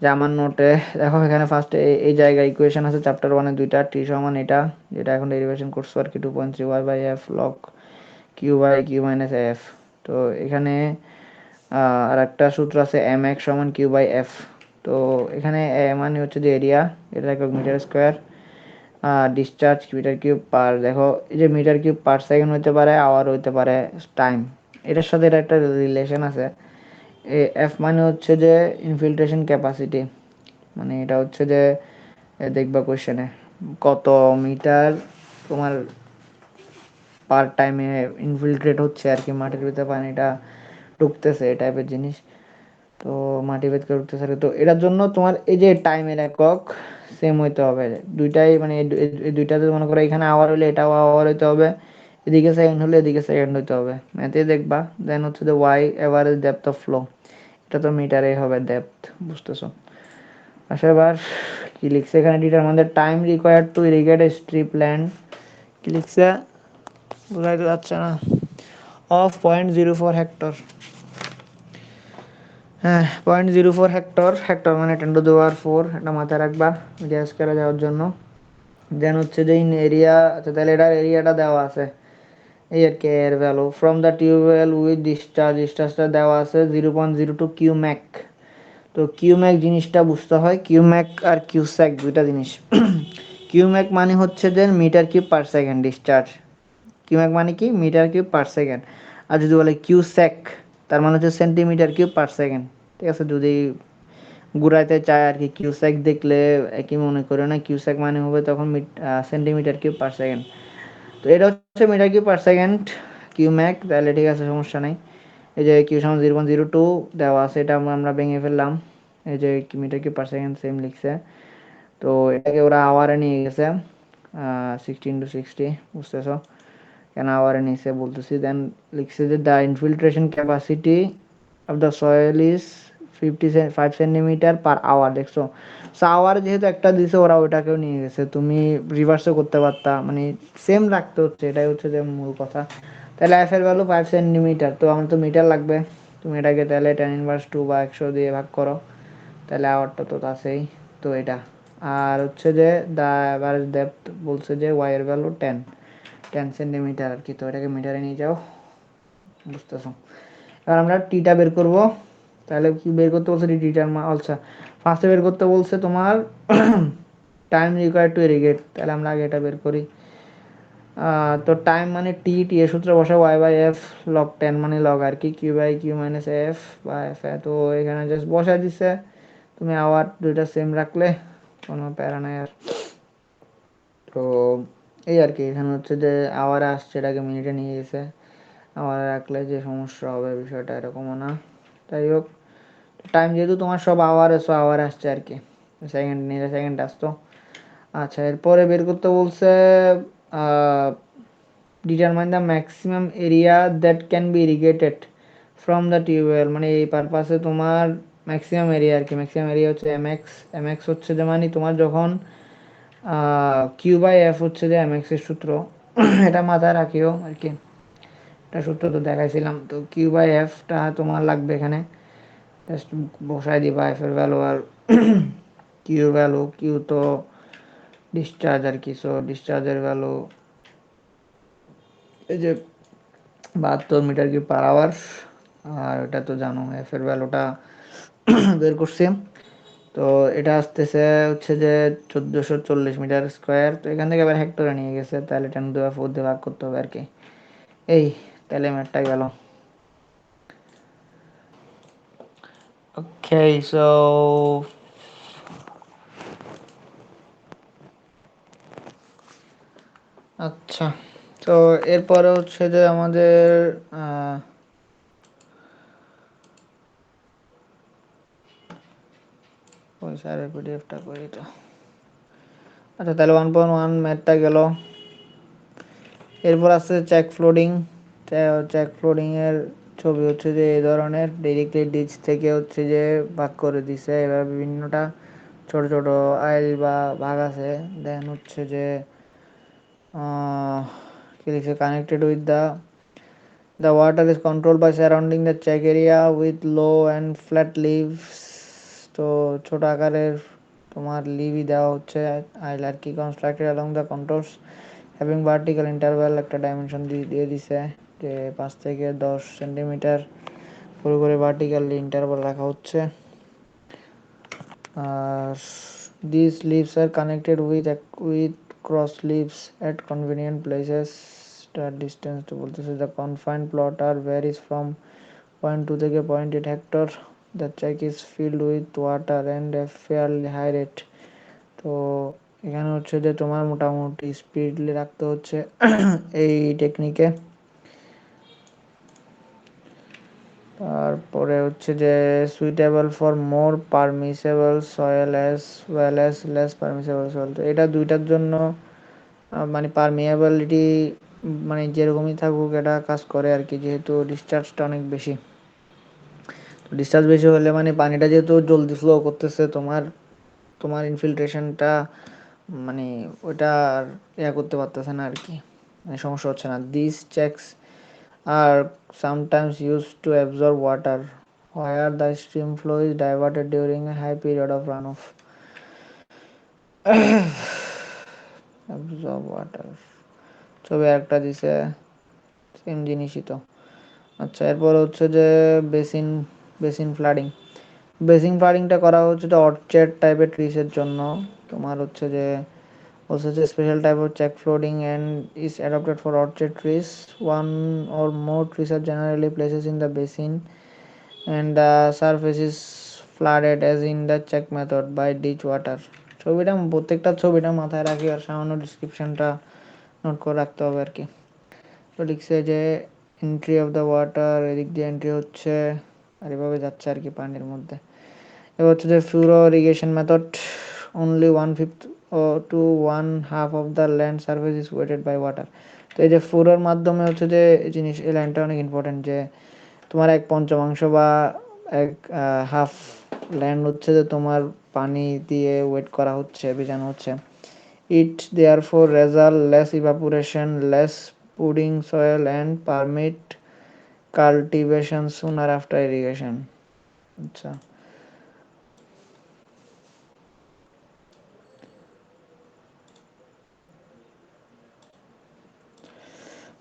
Speaker 1: যে আমার নোটে দেখো, এখানে ফার্স্টে এই জায়গায় ইকুয়েশন আছে চ্যাপ্টার 1 এ দুইটা, টি সমান এটা যেটা এখন ডেরিভেশন করছো আর কি 2.3 Y by F log Q by Q minus F. তো এখানে আর একটা সূত্র আছে এম এক্স সমান কিউ বাই এফ। তো এখানে এ মানে হচ্ছে যে এরিয়া, এটা একক meter square, discharge meter cube per, দেখো এই যে মিটার কিউব পার সেকেন্ড হতে পারে, আওয়ার হতে পারে, টাইম, এটার সাথে এটা একটা রিলেশন আছে। এফ মানে হচ্ছে যে ইনফিল্ট্রেশন ক্যাপাসিটি, মানে এটা হচ্ছে যে দেখবা কোশ্চেনে কত মিটার তোমার পার টাইমে ইনফিল্ট্রেট হচ্ছে আর কি, মাটির ভিতরে পানিটা ঢুকতেছে, এই টাইপের জিনিস। তো মাটি ভেদ করে উঠতেছে আর কি। তো এটার জন্য তোমার এই যে টাইমের একক সেম হইতে হবে দুইটাই, মানে এই দুইটাতে মনে করো এখানে আওয়ার হলে এটাও আওয়ার হইতে হবে, এদিকে সেকেন্ড হলে এদিকে সেকেন্ড হইতে হবে, ম্যাথে দেখবা। দেন হচ্ছে যে Y average depth of flow, এটা তো মিটারেই হবে ডেপথ, বুঝতেছো। আচ্ছা এবার কি লিখছে এখানে, ডিটার আমাদের time required to irrigate a strip land, কি লিখছে বোঝাইতে যাচ্ছে না, অফ 0.04 হেক্টর। হ্যাঁ, 0.04 হেক্টর, হেক্টর মানে 10⁴ এটা মাথায় রাখবা মিডিয়া স্কোয়ারে যাওয়ার জন্য। দেন হচ্ছে যে ইন এরিয়া, আচ্ছা তাহলে এটার এরিয়াটা দেওয়া আছে, এই আর কি এর value from the tubewell with discharge, ডিসচার্জটা দেওয়া আছে 0.02 কিউম্যাক। তো কিউম্যাক জিনিসটা বুঝতে হয়, কিউম্যাক আর কিউস্যাক দুইটা জিনিস। কিউম্যাক মানে হচ্ছে যে metre cube per second discharge, cumec মানে কি মিটার কিউব পার সেকেন্ড। আর যদি বলে কিউস্যাক তার মানে হচ্ছে সেন্টিমিটার কিউব পার সেকেন্ড। ঠিক আছে, যদি ঘুরাইতে চায় আর কি, কিউস্যাক দেখলে একই মনে করে না, কিউস্যাক মানে হবে তখন সেন্টিমিটার কিউব পার সেকেন্ড। তো এটা হচ্ছে মিটার কিউব পার সেকেন্ড কিউম্যাক, তাহলে ঠিক আছে সমস্যা নেই। এই যে কিউ সমান 0.02 দেওয়া আছে, এটা আমরা ভেঙে ফেললাম, এই যে metre cube per second same লিখছে। তো এটাকে ওরা আওয়ারে নিয়ে গেছে, 60 × 60, বুঝতেছো কেন আওয়ারে নিয়েছে বলতেছি। দেন লিখছে যে the infiltration capacity of the soil is 55 centimeter per hour, দেখছো। সো আওয়ার যেহেতু একটা দিছে, ওরা ওটাকেও নিয়ে গেছে, তুমি রিভার্সও করতে পারতা, মানে সেম রাখতে হচ্ছে, এটাই হচ্ছে যে মূল কথা। তাহলে এফ এর ভ্যালু 5 সেন্টিমিটার, তো আমার তো মিটার লাগবে, তুমি এটাকে তাহলে 10⁻² বা 100 দিয়ে ভাগ করো, তাহলে আওয়ারটা তো আছেই। তো এটা আর হচ্ছে যে দা অ্যাভারেজ ডেপথ বলছে যে ওয়াই এর ভ্যালু 10 সেন্টিমিটার আর কি, তো এটাকে মিটারে নিয়ে যাও, বুঝতেছো। এবার আমরা টিটা বের করব, তাহলে কি বের করতে বলছে, টিটার আচ্ছা ফার্স্টে বের করতে বলছে তোমার টাইম রিকোয়ার্ড টু ইরিগেট, তাহলে আমরা আগে এটা বের করি। তো টাইম মানে টি, টি এর সূত্রে বসে ওয়াই বাই এফ লগ 10 মানে লগ আর কি, Q by Q minus F বা এফ। তো এখানে জাস্ট বসা দিছে, তুমি আওয়ার দুইটা সেম রাখলে কোনো প্যারা নাই আর। তো এই আর কি, এখানে হচ্ছে যে আওয়ারে আসছে, এটাকে মিনিটে নিয়ে গেছে, আওয়ারে রাখলে যে সমস্যা হবে বিষয়টা এরকমও না। তাই হোক, টাইম যেহেতু তোমার সব আওয়ারে, সো আওয়ারে আসছে আর কি, সেকেন্ড নিলে সেকেন্ড আসতো। আচ্ছা এরপরে বের করতে বলছে determine the maximum area that can be irrigated from the tubewell, মানে এই পারপাসে তোমার ম্যাক্সিমাম এরিয়া আর কি, ম্যাক্সিমাম এরিয়া হচ্ছে এম এক্স। এম এক্স হচ্ছে যে মানে তোমার যখন কিউ বাই এফ হচ্ছে যে এম এক্স এর সূত্র, এটা মাথায় রাখিও আর কি, এটা সূত্র তো দেখাইছিলাম। তো কিউ বাই এফটা তোমার লাগবে এখানে, জাস্ট বসাই দিবা এফ এর ভ্যালু আর কিউ ভ্যালু, কিউ তো ডিসচার্জ আর কি, সো ডিসচার্জের ভ্যালু এই যে 72 মিটার কিউব পার আওয়ার, আর এটা তো জানো এফ এর ভ্যালুটা বের করছি। তো এটা আসতেছে হচ্ছে যে 1440 মিটার স্কোয়ার। তো এখান থেকে আবার হেক্টরে নিয়ে গেছে, তাহলে 10⁴ দিয়ে ভাগ করতে হবে আর কি। এই তাহলে ম্যাথটা গেল। ওকে, সো আচ্ছা, তো এরপরে হচ্ছে যে আমাদের ওই স্যারের পিডিএফটা করি তো। আচ্ছা, তাহলে 1.1 ম্যাথটা গেল। এরপর আসছে চেক ফ্লোডিং। চেক ফ্লোডিংয়ের ছবি হচ্ছে যে এই ধরনের, ডিরেক্টলি ডিচ থেকে হচ্ছে যে ভাগ করে দিছে, এবার বিভিন্নটা ছোট ছোট আইল বা ভাগ আছে। দেন হচ্ছে যে কি লিখছে, connected with the water is controlled by surrounding the check area with low and flat leaves. তো ছোট আকারের তোমার লিভই দেওয়া হচ্ছে আইল আর কি, constructed along the contours having vertical interval, একটা ডাইমেনশন দিয়ে দিছে যে 5 থেকে 10 সেন্টিমিটার পুরো করে ভার্টিক্যালি ইন্টারভাল রাখা হচ্ছে। আর these leaves are connected with cross leaves at convenient places. তার ডিস্টেন্স তো বলতেছে the confined plot are varies from 0.2 থেকে 0.8 hectare. The check is filled with water and a fairly high rate. তো এখানে হচ্ছে যে তোমার মোটামুটি স্পিডলি রাখতে হচ্ছে এই টেকনিকে। তারপরে হচ্ছে যে suitable for more permissible soil as well as less permissible soil. তো এটা দুইটার জন্য মানে পারমিয়াবিলিটি মানে যেরকমই থাকুক এটা কাজ করে আর কি, যেহেতু ডিসচার্জটা অনেক বেশি। ডিসচার্জ বেশি হলে মানে পানিটা যেহেতু জলদি ফ্লো করতেছে, তোমার তোমার ইনফিল্ট্রেশনটা মানে ওইটা আর ইয়া করতে পারতেছে না আর কি, মানে সমস্যা হচ্ছে না। This checks are sometimes use to absorb water where the stream flow is diverted during a high period of runoff. Absorb water, ছবি একটা দিছে, সেম জিনিসই তো। আচ্ছা, এরপর হচ্ছে যে বেসিন বেসিন ফ্লাডিং। বেসিন ফ্লাডিংটা করা হচ্ছে যে অর্চার্ড টাইপের ট্রিসের জন্য। তোমার হচ্ছে যে also a special type of check flooding and is adapted for orchard trees. One or more trees are generally placed in the basin and the surface is flooded as in the check method by ditch water. ছবিটা প্রত্যেকটা ছবিটা মাথায় রাখি আর সামান্য ডিসক্রিপশনটা note করে রাখতে হবে আর কি। তো লিখছে যে এন্ট্রি অফ দ্য ওয়াটার, এদিক দিয়ে এন্ট্রি হচ্ছে আর এভাবে যাচ্ছে আর কি পানির মধ্যে। এবার হচ্ছে যে furrow irrigation method, only 1/5 to 1/2 of the land surface is wetted by water. তো এই যে ফ্লুরোর মাধ্যমে হচ্ছে যে জিনিস, এই লাইনটা অনেক ইম্পর্টেন্ট, যে তোমার 1/5 বা 1/2 ল্যান্ড হচ্ছে যে তোমার পানি দিয়ে ওয়েট করা হচ্ছে, ভিজানো হচ্ছে। It therefore result less evaporation, less pudding soil and permit cultivation sooner after irrigation. আচ্ছা,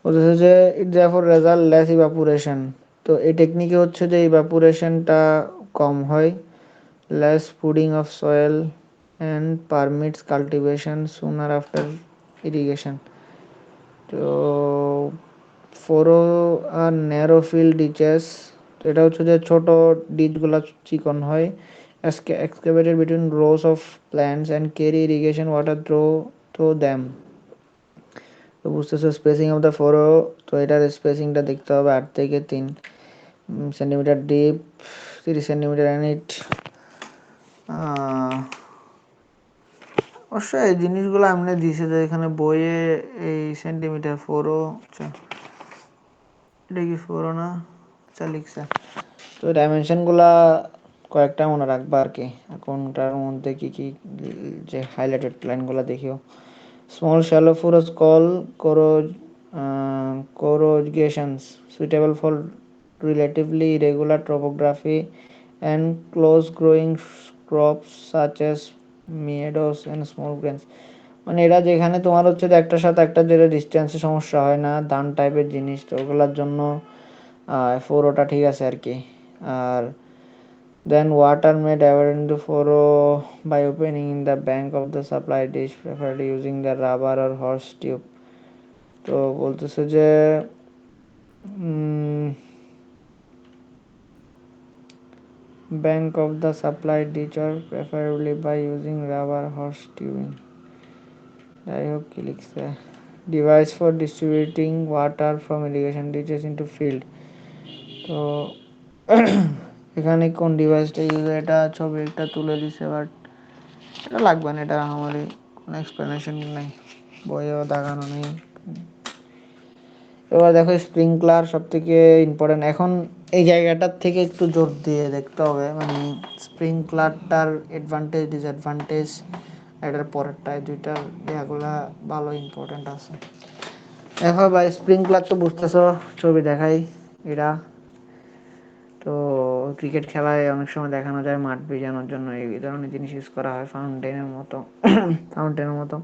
Speaker 1: বলতেছে যে it therefore result less evaporation. তো এই টেকনিকে হচ্ছে যে ইভাপোরেশনটা কম হয়, less pudding of soil and permits cultivation sooner after irrigation. তো ফোরো আর ন্যারো ফিল্ড ডিচেস, তো এটা হচ্ছে যে ছোট ডিচগুলো চিকন হয়, excavated between rows of plants and carry irrigation water through them. তো বুঝতেছো স্পেসিং অফ দ্য ফোরো, তো এটার স্পেসিংটা দেখতে হবে 8 থেকে 3 centimetre deep, 30 centimetre and it. অবশ্যই এই জিনিসগুলো এমনি দিছে যে এখানে বইয়ে এই সেন্টিমিটার ফোরও, আচ্ছা এটা কি ফোরও না, আচ্ছা লিখছে। তো ডাইমেনশনগুলা কয়েকটা মনে রাখবা আর কি, কোনটার মধ্যে কী কী, যে হাইলাইটেড লাইনগুলো দেখিও। Small shallow furrows called corrugations, suitable for relatively irregular topography and close growing crops such as meadows and small grains. মানে এরা যেখানে তোমার হচ্ছে যে একটার সাথে একটা যেটা ডিস্টেন্সে সমস্যা হয় না, ধান টাইপের জিনিস, তো ওগুলোর জন্য ফোরোটা ঠিক আছে আর কি। আর then water made ever into furrow by opening in the bank of the supply dish preferred using the rubber or horse tube. তো বলতেছে যে bank of the supply ditch or preferably by using rubber hose tubing. যাই হোক কি লিখছে, device for distributing water from irrigation ditches into field. তো এখানে কোন ডিভাইসটা ইউজ, এটা ছবি একটা তুলে দিছে, বাট এটা লাগবে না, এটা আমারই কোনো এক্সপ্লেনেশন নেই, বইয়েও দেখানো নেই। এবার দেখো স্প্রিংকলার সব থেকে ইম্পর্টেন্ট, এখন এই জায়গাটার থেকে একটু জোর দিয়ে দেখতে হবে, মানে স্প্রিংকলারটার অ্যাডভান্টেজ ডিসঅ্যাডভান্টেজ এটার পরেরটায় দুইটার ইয়াগুলা ভালো ইম্পর্টেন্ট আছে। দেখো ভাই স্প্রিংকলার তো বুঝতেছো, ছবি দেখাই এরা, তো ক্রিকেট খেলায় অনেক সময় দেখানো যায় মাঠ ভিজানোর জন্য এই ধরনের জিনিস ইউজ করা হয়, ফাউন্টেনের মতো ফাউন্টেনের মতো।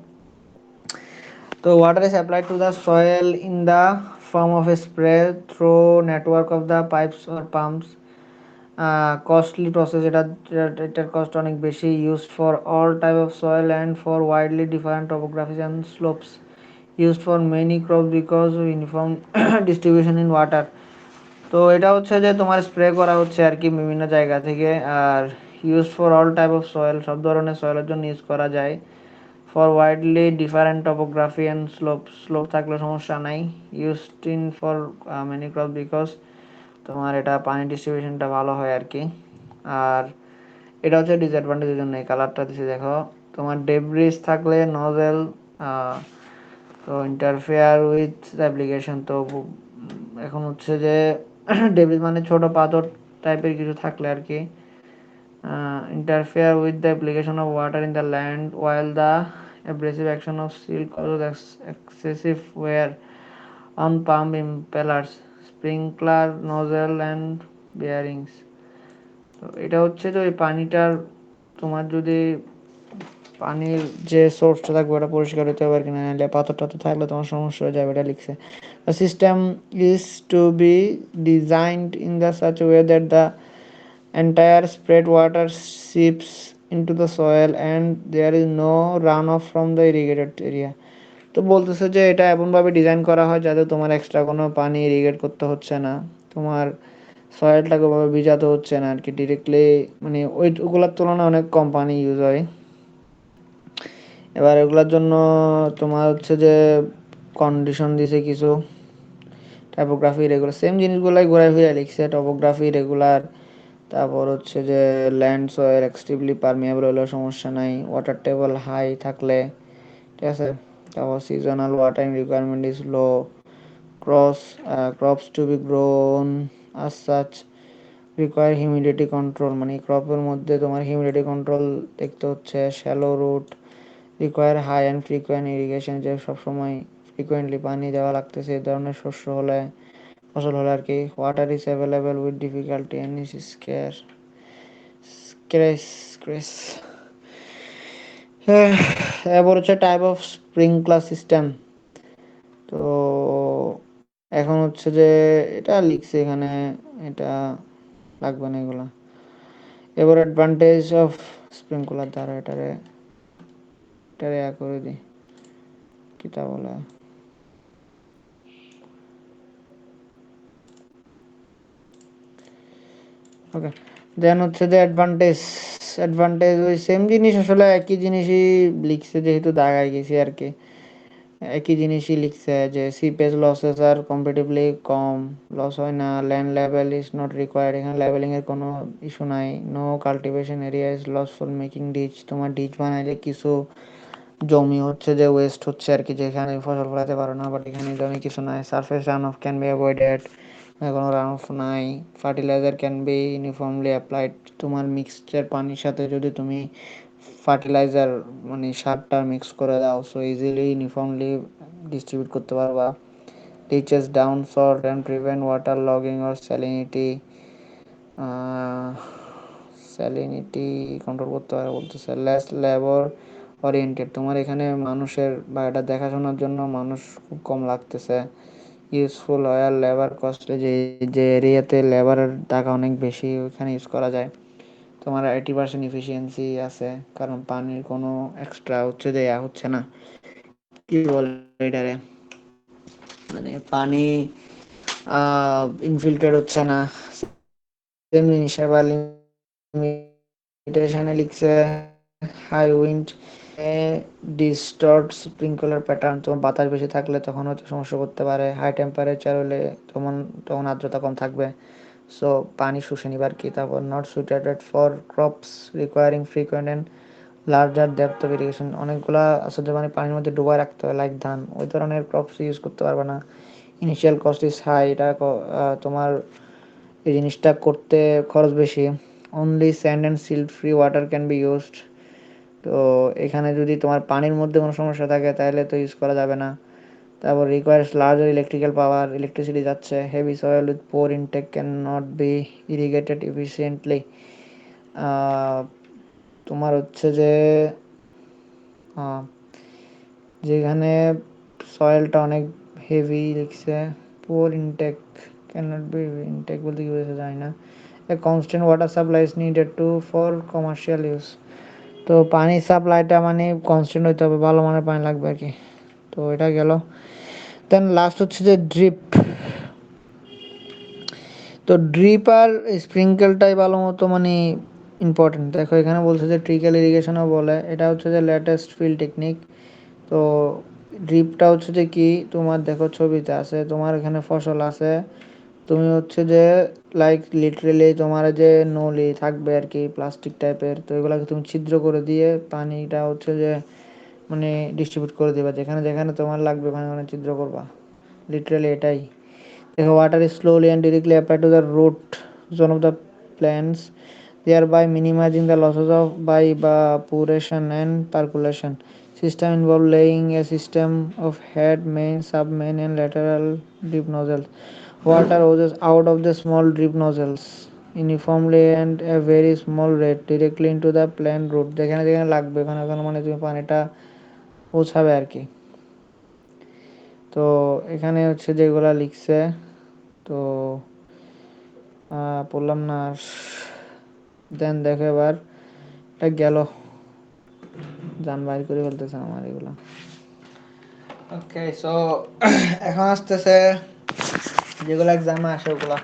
Speaker 1: তো water is applied to the soil in the form of a spray through network of the pipes or pumps. Costly process, এটার কস্ট অনেক বেশি, used for all type of soil and for widely different topographies and slopes, used for many crops because of uniform distribution in water. তো এটা হচ্ছে যে তোমার spray করা হচ্ছে আর কি বিভিন্ন জায়গা থেকে, আর use for all type of soil, সব ধরনের সয়েলের জন্য ইউজ করা যায়। For widely different topography and slope থাকলে সমস্যা নাই। Used in for many crop because তোমার এটা পানি ডিস্ট্রিবিউশনটা ভালো হয় আর কি। আর এটা হচ্ছে ডিসঅ্যাডভান্টেজের জন্য, এই কালারটা দিচ্ছে দেখো, তোমার ডেব্রিজ থাকলে নজেল তো ইন্টারফেয়ার উইথ অ্যাপ্লিকেশন। তো এখন হচ্ছে যে ডেব্রিজ মানে ছোট পাথর টাইপের কিছু থাকলে আর কি, interfere with the application of water in the land, while the abrasive action of seal causes excessive wear on pump impellers, sprinkler nozzle and bearings. তো এটা হচ্ছে যে ওই পানিটার তোমার যদি পানির যে সোর্সটা থাকবে ওটা পরিষ্কার হতে হবে আর কি, না হলে পাথর টাথর থাকলে তোমার সমস্যা হয়ে যাবে, এটা লিখছে। The system is to be designed in the such a way that the entire spread water seeps into the soil and there is no runoff from the irrigated area. তো বলতেছে যে এটা এমনভাবে ডিজাইন করা হয় যাতে তোমার এক্সট্রা কোনো পানি ইরিগেট করতে হচ্ছে না, তোমার সয়েলটাকে ওভাবে ভিজাতে হচ্ছে না আর কি, ডিরেক্টলি মানে ওইগুলোর তুলনায় অনেক কম পানি ইউজ হয়। এবার এগুলোর জন্য তোমার হচ্ছে যে কন্ডিশন দিছে কিছু, টাইপোগ্রাফি রেগুলার, সেম জিনিসগুলাই ঘুরাই ফিরে লিখছে, টপোগ্রাফি রেগুলার, তারপর হচ্ছে যে ল্যান্ড সয়েল এক্সট্রিমলি পারমিয়েবল হলেও সমস্যা নাই, ওয়াটার টেবল হাই থাকলে ঠিক আছে, তারপর seasonal watering requirement is low, crops to be grown as such require humidity control, মানে ক্রপের মধ্যে তোমার হিউমিডিটি কন্ট্রোল দেখতে হচ্ছে, shallow root require high and frequent irrigation, যে সবসময় ফ্রিকোয়েন্টলি পানি দেওয়া লাগতেছে এই ধরনের শস্য হলে, ফসল হলে আর কি। Water is available with difficulty and is scarce. এবার হচ্ছে টাইপ অফ স্প্রিংকলার সিস্টেম। তো এখন হচ্ছে যে এটা লিখছে এখানে, এটা লাগবে না এগুলো। এবার অ্যাডভান্টেজ অফ স্প্রিংকলার দ্বারা এটারে করে দিই, কিতা বলে, ওকে। দেন হচ্ছে যে অ্যাডভান্টেজ ওই সেম জিনিস, আসলে একই জিনিসই লিখছে যেহেতু দাগায় গেছি আর কি, একই জিনিসই লিখছে যে সিপেজ লসেস আর কম্পারেটিভলি কম, লস হয় না, land level is not required, এখানে লেভেলিংয়ের কোনো ইস্যু নাই, no cultivation area is loss for making ditch, তোমার ডিচ বানাইলে কিছু জমি হচ্ছে যে ওয়েস্ট হচ্ছে আর কি, যেখানে ফসল ফলাতে পারো না, বাট এখানে জমি কিছু নাই, surface run of can be avoided, কোনো রান অফ নাই, fertiliser can be uniformly applied, তোমার মিক্সচার পানির সাথে যদি তুমি ফার্টিলাইজার মানে সারটা মিক্স করে দাও সো ইজিলি ইউনিফর্মলি ডিস্ট্রিবিউট করতে পারবা, teaches down salt and prevent water logging or salinity, salinity control করতে পারে বলতেছে। লেস লেবার ওরিয়েন্টেড, তোমার এখানে মানুষের বা এটা দেখাশোনার জন্য মানুষ খুব কম লাগতেছে। ইউজফুল ওয়ার লেবার কস্টলি, যে যে এরিয়াতে লেবারের টাকা অনেক বেশি ওখানে ইউজ করা যায়। তোমার 80% ইফিসিয়েন্সি আছে, কারণ পানির কোনো এক্সট্রা হচ্ছে যে হচ্ছে না, কি বলে এটারে, মানে পানি ইনফিল্ট্রেট হচ্ছে না। সেম জিনিস আবার লিমিটেশনে লিখছে high wind distort sprinkler pattern, তোমার বাতাস বেশি থাকলে তখন হয়তো সমস্যা করতে পারে। হাই টেম্পারেচার হলে তখন তখন আর্দ্রতা কম থাকবে, সো পানি শুষে নিবার কি। তারপর not suited for crops recurring frequent and larger depth of irrigation, অনেকগুলা আসলে মানে পানির মধ্যে ডুবাই রাখতে হয় লাইক ধান, ওই ধরনের ক্রপস ইউজ করতে পারবে না। ইনিশিয়াল কস্ট ইজ হাই, এটা তোমার এই জিনিসটা করতে খরচ বেশি। Only sand and silt free water can be used, তো এখানে যদি তোমার পানির মধ্যে কোনো সমস্যা থাকে তাহলে তো ইউজ করা যাবে না। তারপর requires larger electrical power, electricity যাচ্ছে। Heavy soil with poor intake can not be irrigated efficiently, তোমার হচ্ছে যে যেখানে সয়েলটা অনেক হেভি লিখছে, poor intake can not be, intake বলতে কি বোঝা যায় না। A constant water supply is needed to for commercial use, তো পানির সাপ্লাইটা মানে কনস্ট্যান্ট হইতে হবে, ভালো মানের পানি লাগবে আর কি। তো এটা গেল। দেন লাস্ট হচ্ছে যে ড্রিপ, তো ড্রিপ আর স্প্রিঙ্কেলটাই ভালো মতো মানে ইম্পর্টেন্ট। দেখো এখানে বলছে যে ট্রিকেল ইরিগেশনও বলে, এটা হচ্ছে যে লেটেস্ট ফিল্ড টেকনিক। তো ড্রিপটা হচ্ছে যে কি, তোমার দেখো ছবিতে আছে, তোমার এখানে ফসল আছে, তুমি হচ্ছে যে লাইক লিটারেলি তোমার যে নলি থাকবে আর কি প্লাস্টিক টাইপের, তো এগুলোকে তুমি ছিদ্র করে দিয়ে পানিটা হচ্ছে যে মানে ডিস্ট্রিবিউট করে দেবা, যেখানে যেখানে তোমার লাগবে ওখানে ওখানে ছিদ্র করবা, লিটারেলি এটাই। দেখো water is slowly and directly applied to the root zone of the plants, thereby minimizing the losses of by evaporation and percolation. System involve laying a system of head, main, sub-main and lateral drip nozzles. Water oozes out of the small drip nozzles uniformly and a very small rate directly into the plant root, যেখানে যেখানে লাগবে ওখানে ওখানে মানে তুমি পানিটা পৌঁছাবে আর কি। তো এখানে হচ্ছে যেগুলা লিখছে, তো পড়লাম না আর। দেন দেখো এবার এটা গেল, যান বাইর করে ফেলতেছে আমার এগুলো। ওকে, সো এখন আসতেছে যেগুলো এক্সামে আসে ওগুলা।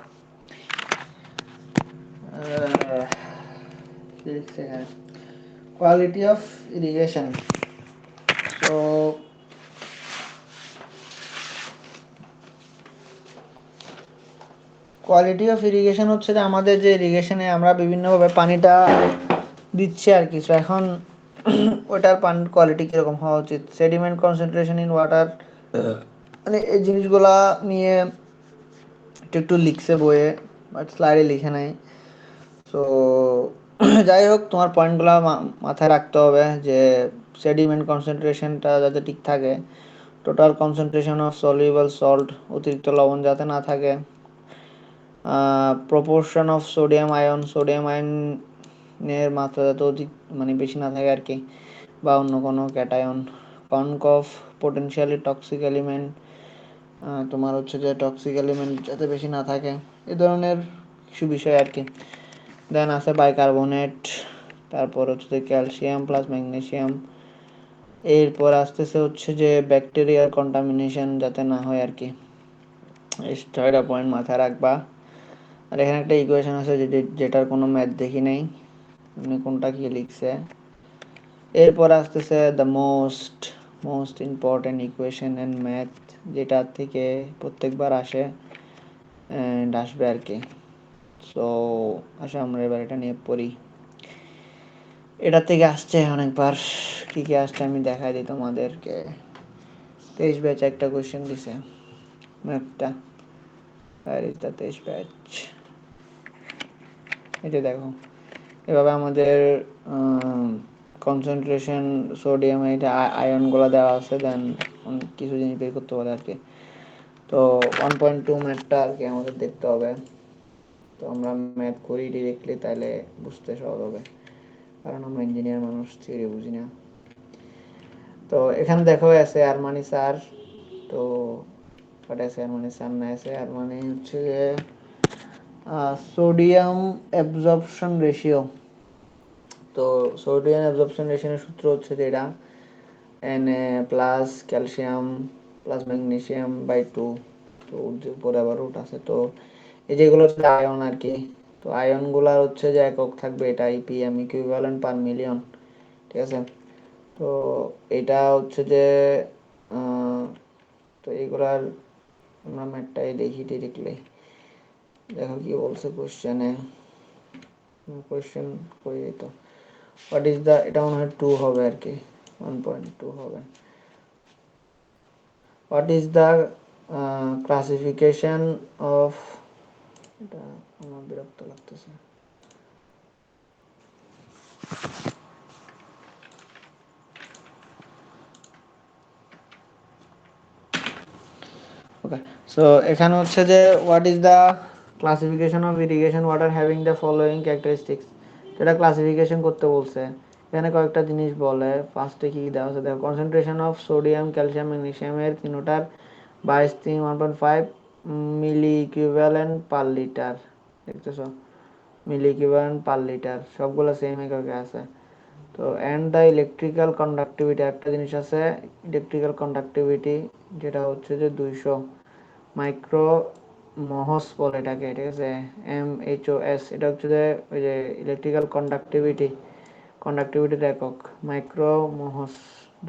Speaker 1: Quality of irrigation, so quality of irrigation হচ্ছে যে আমাদের যে ইরিগেশনে আমরা বিভিন্নভাবে পানিটা দিচ্ছি আর কি, সো এখন ওটার পানির কোয়ালিটি কীরকম হওয়া উচিত। সেডিমেন্ট কনসেন্ট্রেশন ইন ওয়াটার, মানে এই জিনিসগুলা নিয়ে একটু একটু লিখছে বইয়ে, বাট স্লাইডে লিখে নাই। সো যাই হোক, তোমার পয়েন্টগুলো মাথায় রাখতে হবে যে সেডিমেন্ট কনসেন্ট্রেশনটা যাতে ঠিক থাকে, total concentration of soluble salt, অতিরিক্ত লবণ যাতে না থাকে, প্রপোর্শন অফ সোডিয়াম আয়নের মাত্রা যাতে অধিক মানে বেশি না থাকে আর কি, বা অন্য কোনো cation, Kanak of potentially toxic element, তোমার হচ্ছে যে টক্সিক এলিমেন্ট যাতে বেশি না থাকে, এ ধরনের কিছু বিষয় আর কি। দেন আছে বাইকার্বনেট, তারপর হচ্ছে যে ক্যালসিয়াম প্লাস ম্যাগনেসিয়াম, এরপর আসতেছে হচ্ছে যে ব্যাকটেরিয়ার কন্টামিনেশন যাতে না হয় আর কি। এই 6টা পয়েন্ট মাথায় রাখবা। আর এখানে একটা ইকুয়েশন আছে যেটার কোনো ম্যাথ দেখি নাই, মানে কোনটা কি লিখছে। এরপর আসতেছে the most important equation and math, যেটা থেকে প্রত্যেকবার আসবে আর কি। সো আসো আমরা এবার এটা নিয়ে পড়ি। এটা থেকে আসছে অনেকবার, কী কী আসছে আমি দেখাই দিই তোমাদেরকে। 23 ব্যাচ একটা কোয়েশ্চেন দিছে ম্যাথটা, আর এটা 23 ব্যাচ, এটা দেখো এভাবে আমাদের কনসেন্ট্রেশন সোডিয়াম এটা আয়নগুলো দেওয়া আছে, দেন কিছু জিনিস বের করতে পারে আর কি। তো 1.2 ম্যাথটা আর কি আমাদের দেখতে হবে। তো আমরা ম্যাথ করি ডিরেক্টলি, তাহলে বুঝতে সহজ হবে, কারণ আমরা ইঞ্জিনিয়ার মানুষ, থিওরি বুঝি না। তো এখানে দেখো এসে আর মানে স্যার, তো এসে আর মানে স্যার না, এসে আর মানে হচ্ছে যে সোডিয়াম অ্যাবজর্পশন রেশিও। তো সোডিয়াম অ্যাবজর্পশন রেশিওর সূত্র হচ্ছে যে এটা Na plus calcium plus magnesium by 2, তো উপরে আবার রুট আছে। তো এই যেগুলো হচ্ছে আয়ন আর কি, তো আয়নগুলার হচ্ছে যে একক থাকবে এটা ইপিএম, ইকুইভ্যালেন্ট পার মিলিয়ন, ঠিক আছে। তো এটা হচ্ছে যে তো এইগুলার আমরা ম্যাথটাই দেখি ডিরেক্টলি, দেখো কি বলছে কোশ্চেনে। কোশ্চেন কই তো হোয়াট ইজ দ্য, এটা মনে হয় 2 হবে আর কি, 1.2 হবে। What is the classification of, এটা আমার বিরক্ত লাগতেছে। ওকে, সো এখানে হচ্ছে যে what is the classification of irrigation water having the following characteristics, এটা ক্লাসিফিকেশন করতে বলছে। এখানে কয়েকটা জিনিস বলে, ফার্স্টে কি দেওয়া আছে দেখো, কনসেন্ট্রেশন অফ সোডিয়াম ক্যালসিয়াম ম্যাগনেসিয়ামের তিনটার 22 1.5 মিলি ইকুইভ্যালেন্ট পার লিটার, দেখতেছো মিলি ইকুইভ্যালেন্ট পার লিটার, সবগুলো সেম এককে আছে। তো অ্যান্ড দ্য ইলেকট্রিক্যাল কন্ডাক্টিভিটি, একটা জিনিস আছে ইলেকট্রিক্যাল কন্ডাক্টিভিটি, যেটা হচ্ছে যে 200 মাইক্রো মহস বলে এটাকে, ঠিক আছে, MHOS, এটা হচ্ছে যে ওই যে ইলেকট্রিক্যাল কন্ডাক্টিভিটির একক মাইক্রো মহস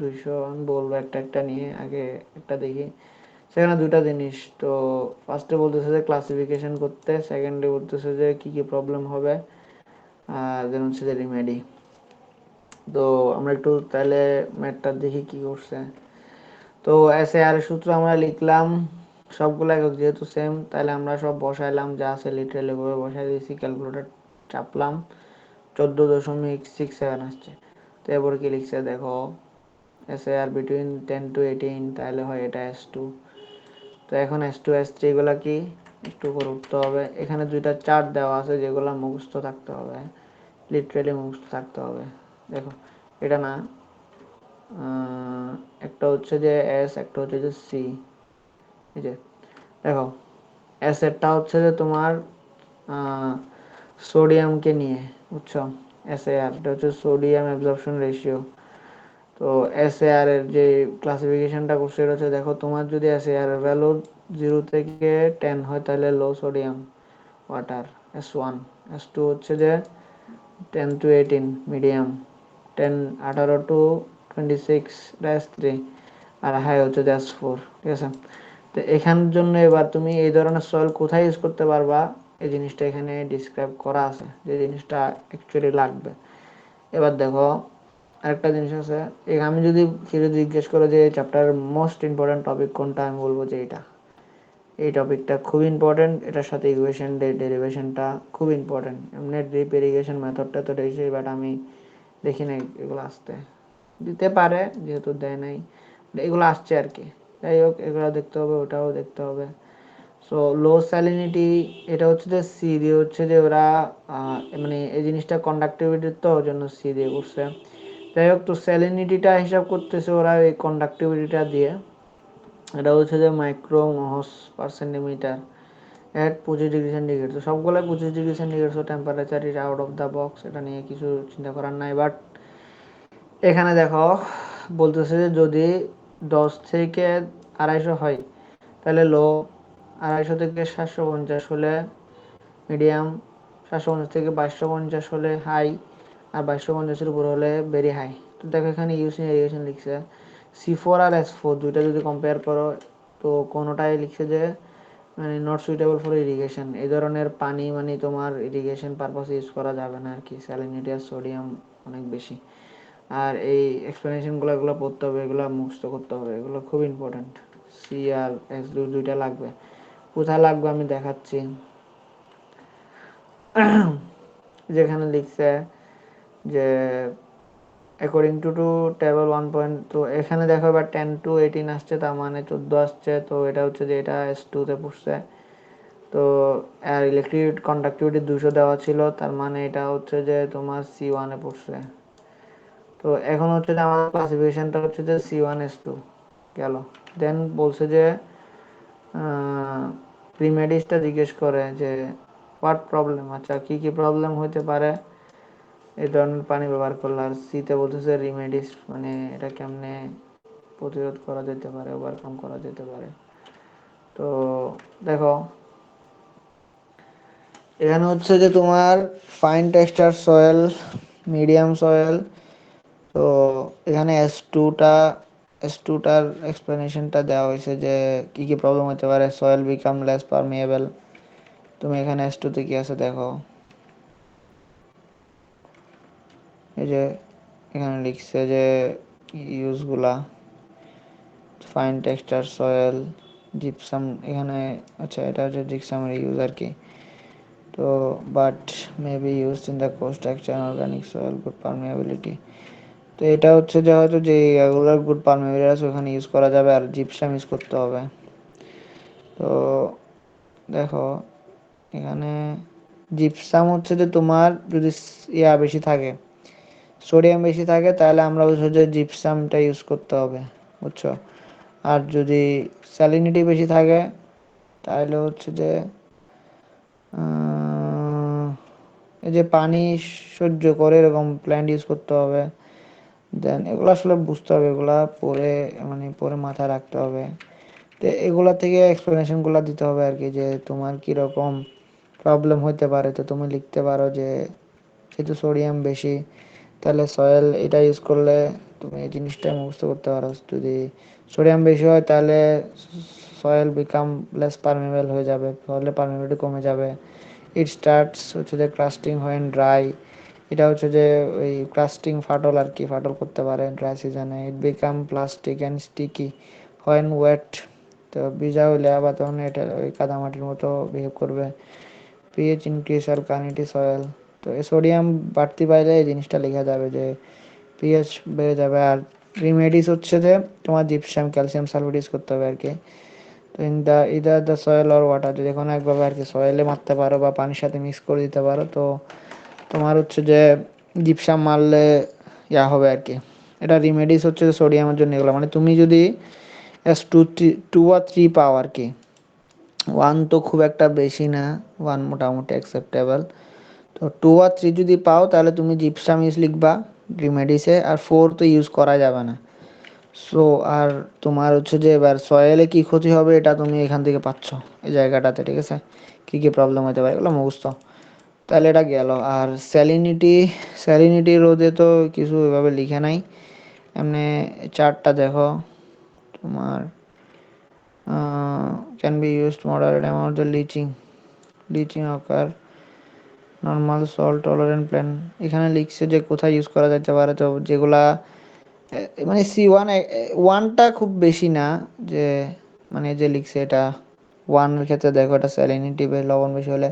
Speaker 1: 200। আমি বলবো একটা একটা নিয়ে, আগে একটা দেখি। সেখানে দুটা জিনিস, তো ফার্স্টে বলতেছে যে ক্লাসিফিকেশন করতে, সেকেন্ডে বলতেছে যে কি কি প্রবলেম হবে, আর দেন হচ্ছে যে রিমেডি। তো আমরা একটু তাহলে ম্যাথটা দেখি কি করছে। তো এসএআর এর সূত্র আমরা লিখলাম, সবগুলো একক যেহেতু সেম, তাহলে আমরা সব বসাইলাম, যা আছে লিটারালি ভাবে বসাই দিয়েছি, ক্যালকুলেটর চাপলাম, 14.67 আসছে। তো এরপর কি লিখছে দেখো, এসএআর বিটুইন 10 to 18, তাহলে হয় এটা S2। তো এখন S2 S3 এগুলা কি একটু করে উঠতে হবে। এখানে দুইটা চার্ট দেওয়া আছে যেগুলো মুখস্থ থাকতে হবে, লিটারালি মুখস্থ থাকতে হবে। দেখো এটা না, একটা হচ্ছে যে এস, একটা হচ্ছে যে সি। এই যে দেখো এস এরটা হচ্ছে যে তোমার সোডিয়ামকে নিয়ে, বুঝছো, এসএআর এটা হচ্ছে সোডিয়াম অ্যাবজর্পশন রেশিও। তো এসএআর এর যে ক্লাসিফিকেশনটা করছে এটা হচ্ছে, দেখো তোমার যদি এসএআর এর ভ্যালু 0 থেকে 10 হয় তাহলে লো সোডিয়াম ওয়াটার S1, S2 হচ্ছে যে 10 to 18 মিডিয়াম, 18 to 26 S3, আর হাই হচ্ছে S4, ঠিক আছে। তো এখানের জন্য এবার তুমি এই ধরনের সয়েল কোথায় ইউজ করতে পারবা, এই জিনিসটা এখানে ডিসক্রাইব করা আছে, যে জিনিসটা অ্যাকচুয়ালি লাগবে। এবার দেখো আরেকটা জিনিস আছে, আমি যদি কেউ যদি জিজ্ঞেস করে যে চ্যাপ্টার মোস্ট ইম্পর্টেন্ট টপিক কোনটা, আমি বলবো যে এটা, এই টপিকটা খুব ইম্পর্টেন্ট, এটার সাথে ইকুয়েশন ডেরিভেশনটা খুব ইম্পর্টেন্ট। এমনি ড্রিপ ইরিগেশন মেথডটা তো দেখছি, বাট আমি দেখি না এগুলো আসতে, দিতে পারে যেহেতু দেয় নাই, এগুলো আসছে আর কি। যাই হোক, এগুলো দেখতে হবে, ওটাও দেখতে হবে। সো লো স্যালিনিটি, এটা হচ্ছে যে সি দিয়ে হচ্ছে যে ওরা মানে এই জিনিসটা কন্ডাক্টিভিটির তো জন্য সি দিয়ে করছে। যাই হোক, তো স্যালিনিটিটা হিসাব করতেছে ওরা এই কন্ডাক্টিভিটিটা দিয়ে, এটা হচ্ছে যে মাইক্রো মহস পার সেন্টিমিটার এট 25°C। তো সবগুলো 25°C, so temperature is out of the box, এটা নিয়ে কিছু চিন্তা করার নাই। বাট এখানে দেখো বলতেছে যে যদি 10 থেকে 250 হয় তাহলে লো, 250 থেকে 750 হলে মিডিয়াম, 750 থেকে 2250 হলে হাই, আর 2250-এর উপর হলে ভেরি হাই। তো দেখো এখানে ইউজিং ইরিগেশন লিখছে, C4 আর S4 দুইটা যদি কম্পেয়ার করো, তো কোনোটাই লিখছে যে মানে নট সুইটেবল ফর ইরিগেশন, এই ধরনের পানি মানে তোমার ইরিগেশন পারপাসে ইউজ করা যাবে না আর কি, স্যালিনিটি আর সোডিয়াম অনেক বেশি। আর এই এক্সপ্লেনেশনগুলো এগুলো পড়তে হবে, এগুলো মুখস্থ করতে হবে, এগুলো খুব ইম্পর্টেন্ট। সি আর এস দুইটা লাগবে। কোথায় লাগবে আমি দেখাচ্ছি, যেখানে লিখছে যে অ্যাকর্ডিং টু টেবল 1. তো এখানে দেখো এবার 10 to 18 আসছে, তার মানে 14 আসছে। তো এটা হচ্ছে যে এটা S2 তে পড়ছে। তো তো আর ইলেকট্রিক কন্ডাক্টিভিটি 200 দেওয়া ছিল, তার মানে এটা হচ্ছে যে তোমার C1-এ পড়ছে। তো এখন হচ্ছে যে আমাদের ক্লাসিফিকেশনটা হচ্ছে যে C1H2 গেল। দেন বলছে যে রিমেডিসটা জিজ্ঞেস করে যে হোয়াট প্রবলেম, আচ্ছা কী কী প্রবলেম হতে পারে এই ধরনের পানি ব্যবহার করলে। আর সিতে বলতেছে রিমেডিস, মানে এটা কেমনে প্রতিরোধ করা যেতে পারে, ওভারকাম করা যেতে পারে। তো দেখো এখানে হচ্ছে যে তোমার fine texture soil, medium soil. তো এখানে S2টার এক্সপ্লেনেশনটা দেওয়া হয়েছে যে কী কী প্রবলেম হতে পারে। Soil become less permeable. তুমি এখানে S2তে কি আছে দেখো, এই যে এখানে লিখছে যে ইউজগুলা ফাইন টেক্সচার সয়েল, জিপসাম এখানে, আচ্ছা এটা হচ্ছে জিপসামের ইউজ আর কি। তো but may be use in the কোস্ট structure organic soil good permeability. তো এটা হচ্ছে যে হয়তো যে এগুলোর গুড পারমিয়াবিলিটি আছে ওখানে ইউজ করা যাবে, আর জিপসাম ইউজ করতে হবে। তো দেখো এখানে জিপসাম হচ্ছে যে তোমার যদি বেশি থাকে, সোডিয়াম বেশি থাকে, তাহলে আমরা বুঝবো যে জিপসামটা ইউজ করতে হবে, বুঝছো। আর যদি স্যালিনিটি বেশি থাকে তাহলে হচ্ছে যে এই যে পানি সহ্য করে এরকম প্ল্যান্ট ইউজ করতে হবে। দেন এগুলো আসলে বুঝতে হবে, এগুলা পরে মানে পরে মাথায় রাখতে হবে। তো এগুলা থেকে এক্সপ্লেনেশনগুলো দিতে হবে আর কি, যে তোমার কীরকম প্রবলেম হতে পারে। তো তুমি লিখতে পারো যে যেহেতু সোডিয়াম বেশি, তাহলে সয়েল এটা ইউজ করলে তুমি এই জিনিসটা মুখস্থ করতে পারো। যদি সোডিয়াম বেশি হয় তাহলে সয়েল বিকাম লেস পারমেবল হয়ে যাবে, ফলে পারমেবিলিটি কমে যাবে। ইট স্টার্টস হচ্ছে যে ক্রাস্টিং হোয়েন ড্রাই, এটা হচ্ছে যে ওই ক্রাস্টিং ফাটল আর কি, ফাটল করতে পারে ড্রাই সিজনে। It become plastic and sticky when wet, তো ভিজা হইলে আবার তখন এটা ওই কাদামাটির মতো বিহেভ করবে। পিএইচ ইনক্রিজ অ্যালকালিনিটি সয়েল, তো এই সোডিয়াম বাড়তি পাইলে এই জিনিসটা লেখা যাবে যে পিএইচ বেড়ে যাবে। আর রিমেডিস হচ্ছে যে তোমার জিপসাম ক্যালসিয়াম সালফেট ইউজ করতে হবে আর কি। তো in the either the soil or water, যদি কোনো একভাবে আর কি সয়েলে মারতে পারো বা পানির সাথে মিক্স করে দিতে পারো, তো তোমার হচ্ছে যে জিপসাম মারলে হবে আর কি। এটা রিমেডিস হচ্ছে সোডিয়ামের জন্য এগুলো, মানে তুমি যদি S2 বা 3 পাও আর কি, 1 তো খুব একটা বেশি না, 1 মোটামুটি অ্যাকসেপ্টেবল। তো 2 আর 3 যদি পাও তাহলে তুমি জিপসাম ইউজ লিখবা রিমেডিসে, আর 4 তো ইউজ করা যাবে না। সো আর তোমার হচ্ছে যে এবার সয়েলে কি ক্ষতি হবে এটা তুমি এখান থেকে পাচ্ছ এই জায়গাটাতে, ঠিক আছে। কী কী প্রবলেম হতে পারে এগুলো মুখস্থ, তাহলে এটা গেল। আর স্যালিনিটি রোধে তো কিছু এভাবে লিখে নাই, এমনি চার্টটা দেখো তোমার can be used moderate amount the lynching ochre normal salt tolerant plan. এখানে লিখছে যে কোথায় ইউজ করা যেতে পারে, তো যেগুলা মানে ওয়ানটা খুব বেশি না, যে মানে যে লিখছে এটা ওয়ানের ক্ষেত্রে দেখো, এটা স্যালিনিটি বেশ লবণ বেশি হলে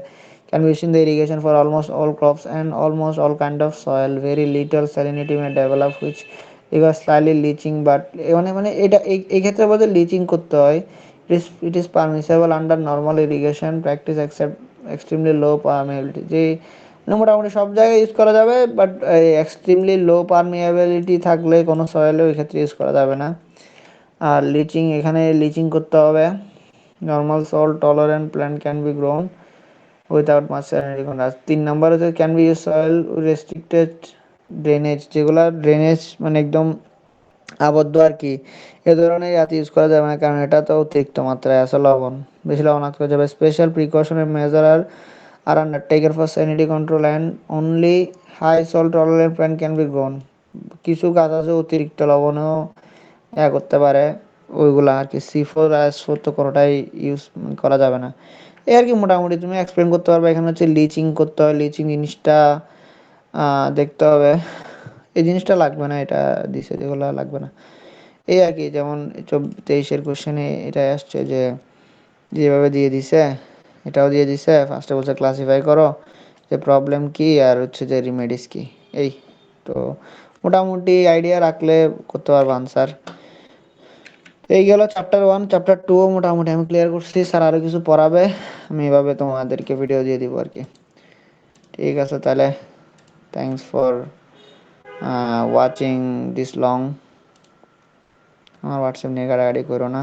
Speaker 1: can be used in the irrigation for almost all crops and almost all kind of soil. Very little salinity May develop which requires slightly lynching, but মানে মানে এটা এই ক্ষেত্রে বলতে লিচিং করতে হয়। It is permissible under normal irrigation practice except extremely low permeability, যে মোটামুটি সব জায়গায় ইউজ করা যাবে, বাট এক্সট্রিমলি লো পারমিয়াবিলিটি থাকলে কোনো সয়েলে ওই ক্ষেত্রে ইউজ করা যাবে না। আর লিচিং, এখানে লিচিং করতে হবে। Normal salt tolerant plant can be grown without much sanitary condition. 3 নম্বর হচ্ছে can be use soil restricted drainage, যেগুলো ড্রেনেজ মানে একদম আবদ্ধ আর কি, এ ধরনের ইয়াতে ইউজ করা যাবে না, কারণ এটা তো অতিরিক্ত মাত্রায় আছে লবণ, বেশি লবণাক্ত হয়ে যাবে। স্পেশাল প্রিকশনের measure are undertaken for sanitary control and only high salt tolerant plant can be grown. কিছু গাছ আছে অতিরিক্ত লবণেও করতে পারে, ওইগুলা আর কি। C4 আর S4 তো কোনোটাই ইউজ করা যাবে না। এই আর কি মোটামুটি তুমি এক্সপ্লেন করতে পারবে। এখানে হচ্ছে লিচিং করতে হয়, লিচিং জিনিসটা দেখতে হবে। এই জিনিসটা লাগবে না, এটা দিছে যেগুলো লাগবে না। এই আর কি, যেমন 23-এর কোশ্চেনে এটাই আসছে যে যেভাবে দিয়ে দিছে এটাও দিয়ে দিছে। ফার্স্টে বলছে ক্লাসিফাই করো যে প্রবলেম কি আর হচ্ছে যে রিমেডিস কি। এই তো মোটামুটি আইডিয়া রাখলে করতে পারবো আনসার। এই গেল চ্যাপ্টার 1। চ্যাপ্টার 2 মোটামুটি আমি ক্লিয়ার করছি, স্যার আরও কিছু পড়াবে, আমি এভাবে তোমাদেরকে ভিডিও দিয়ে দিব আর কি। ঠিক আছে তাহলে, thanks for watching this long. আমার হোয়াটসঅ্যাপ নিয়ে গাড়াগাড়ি করো না।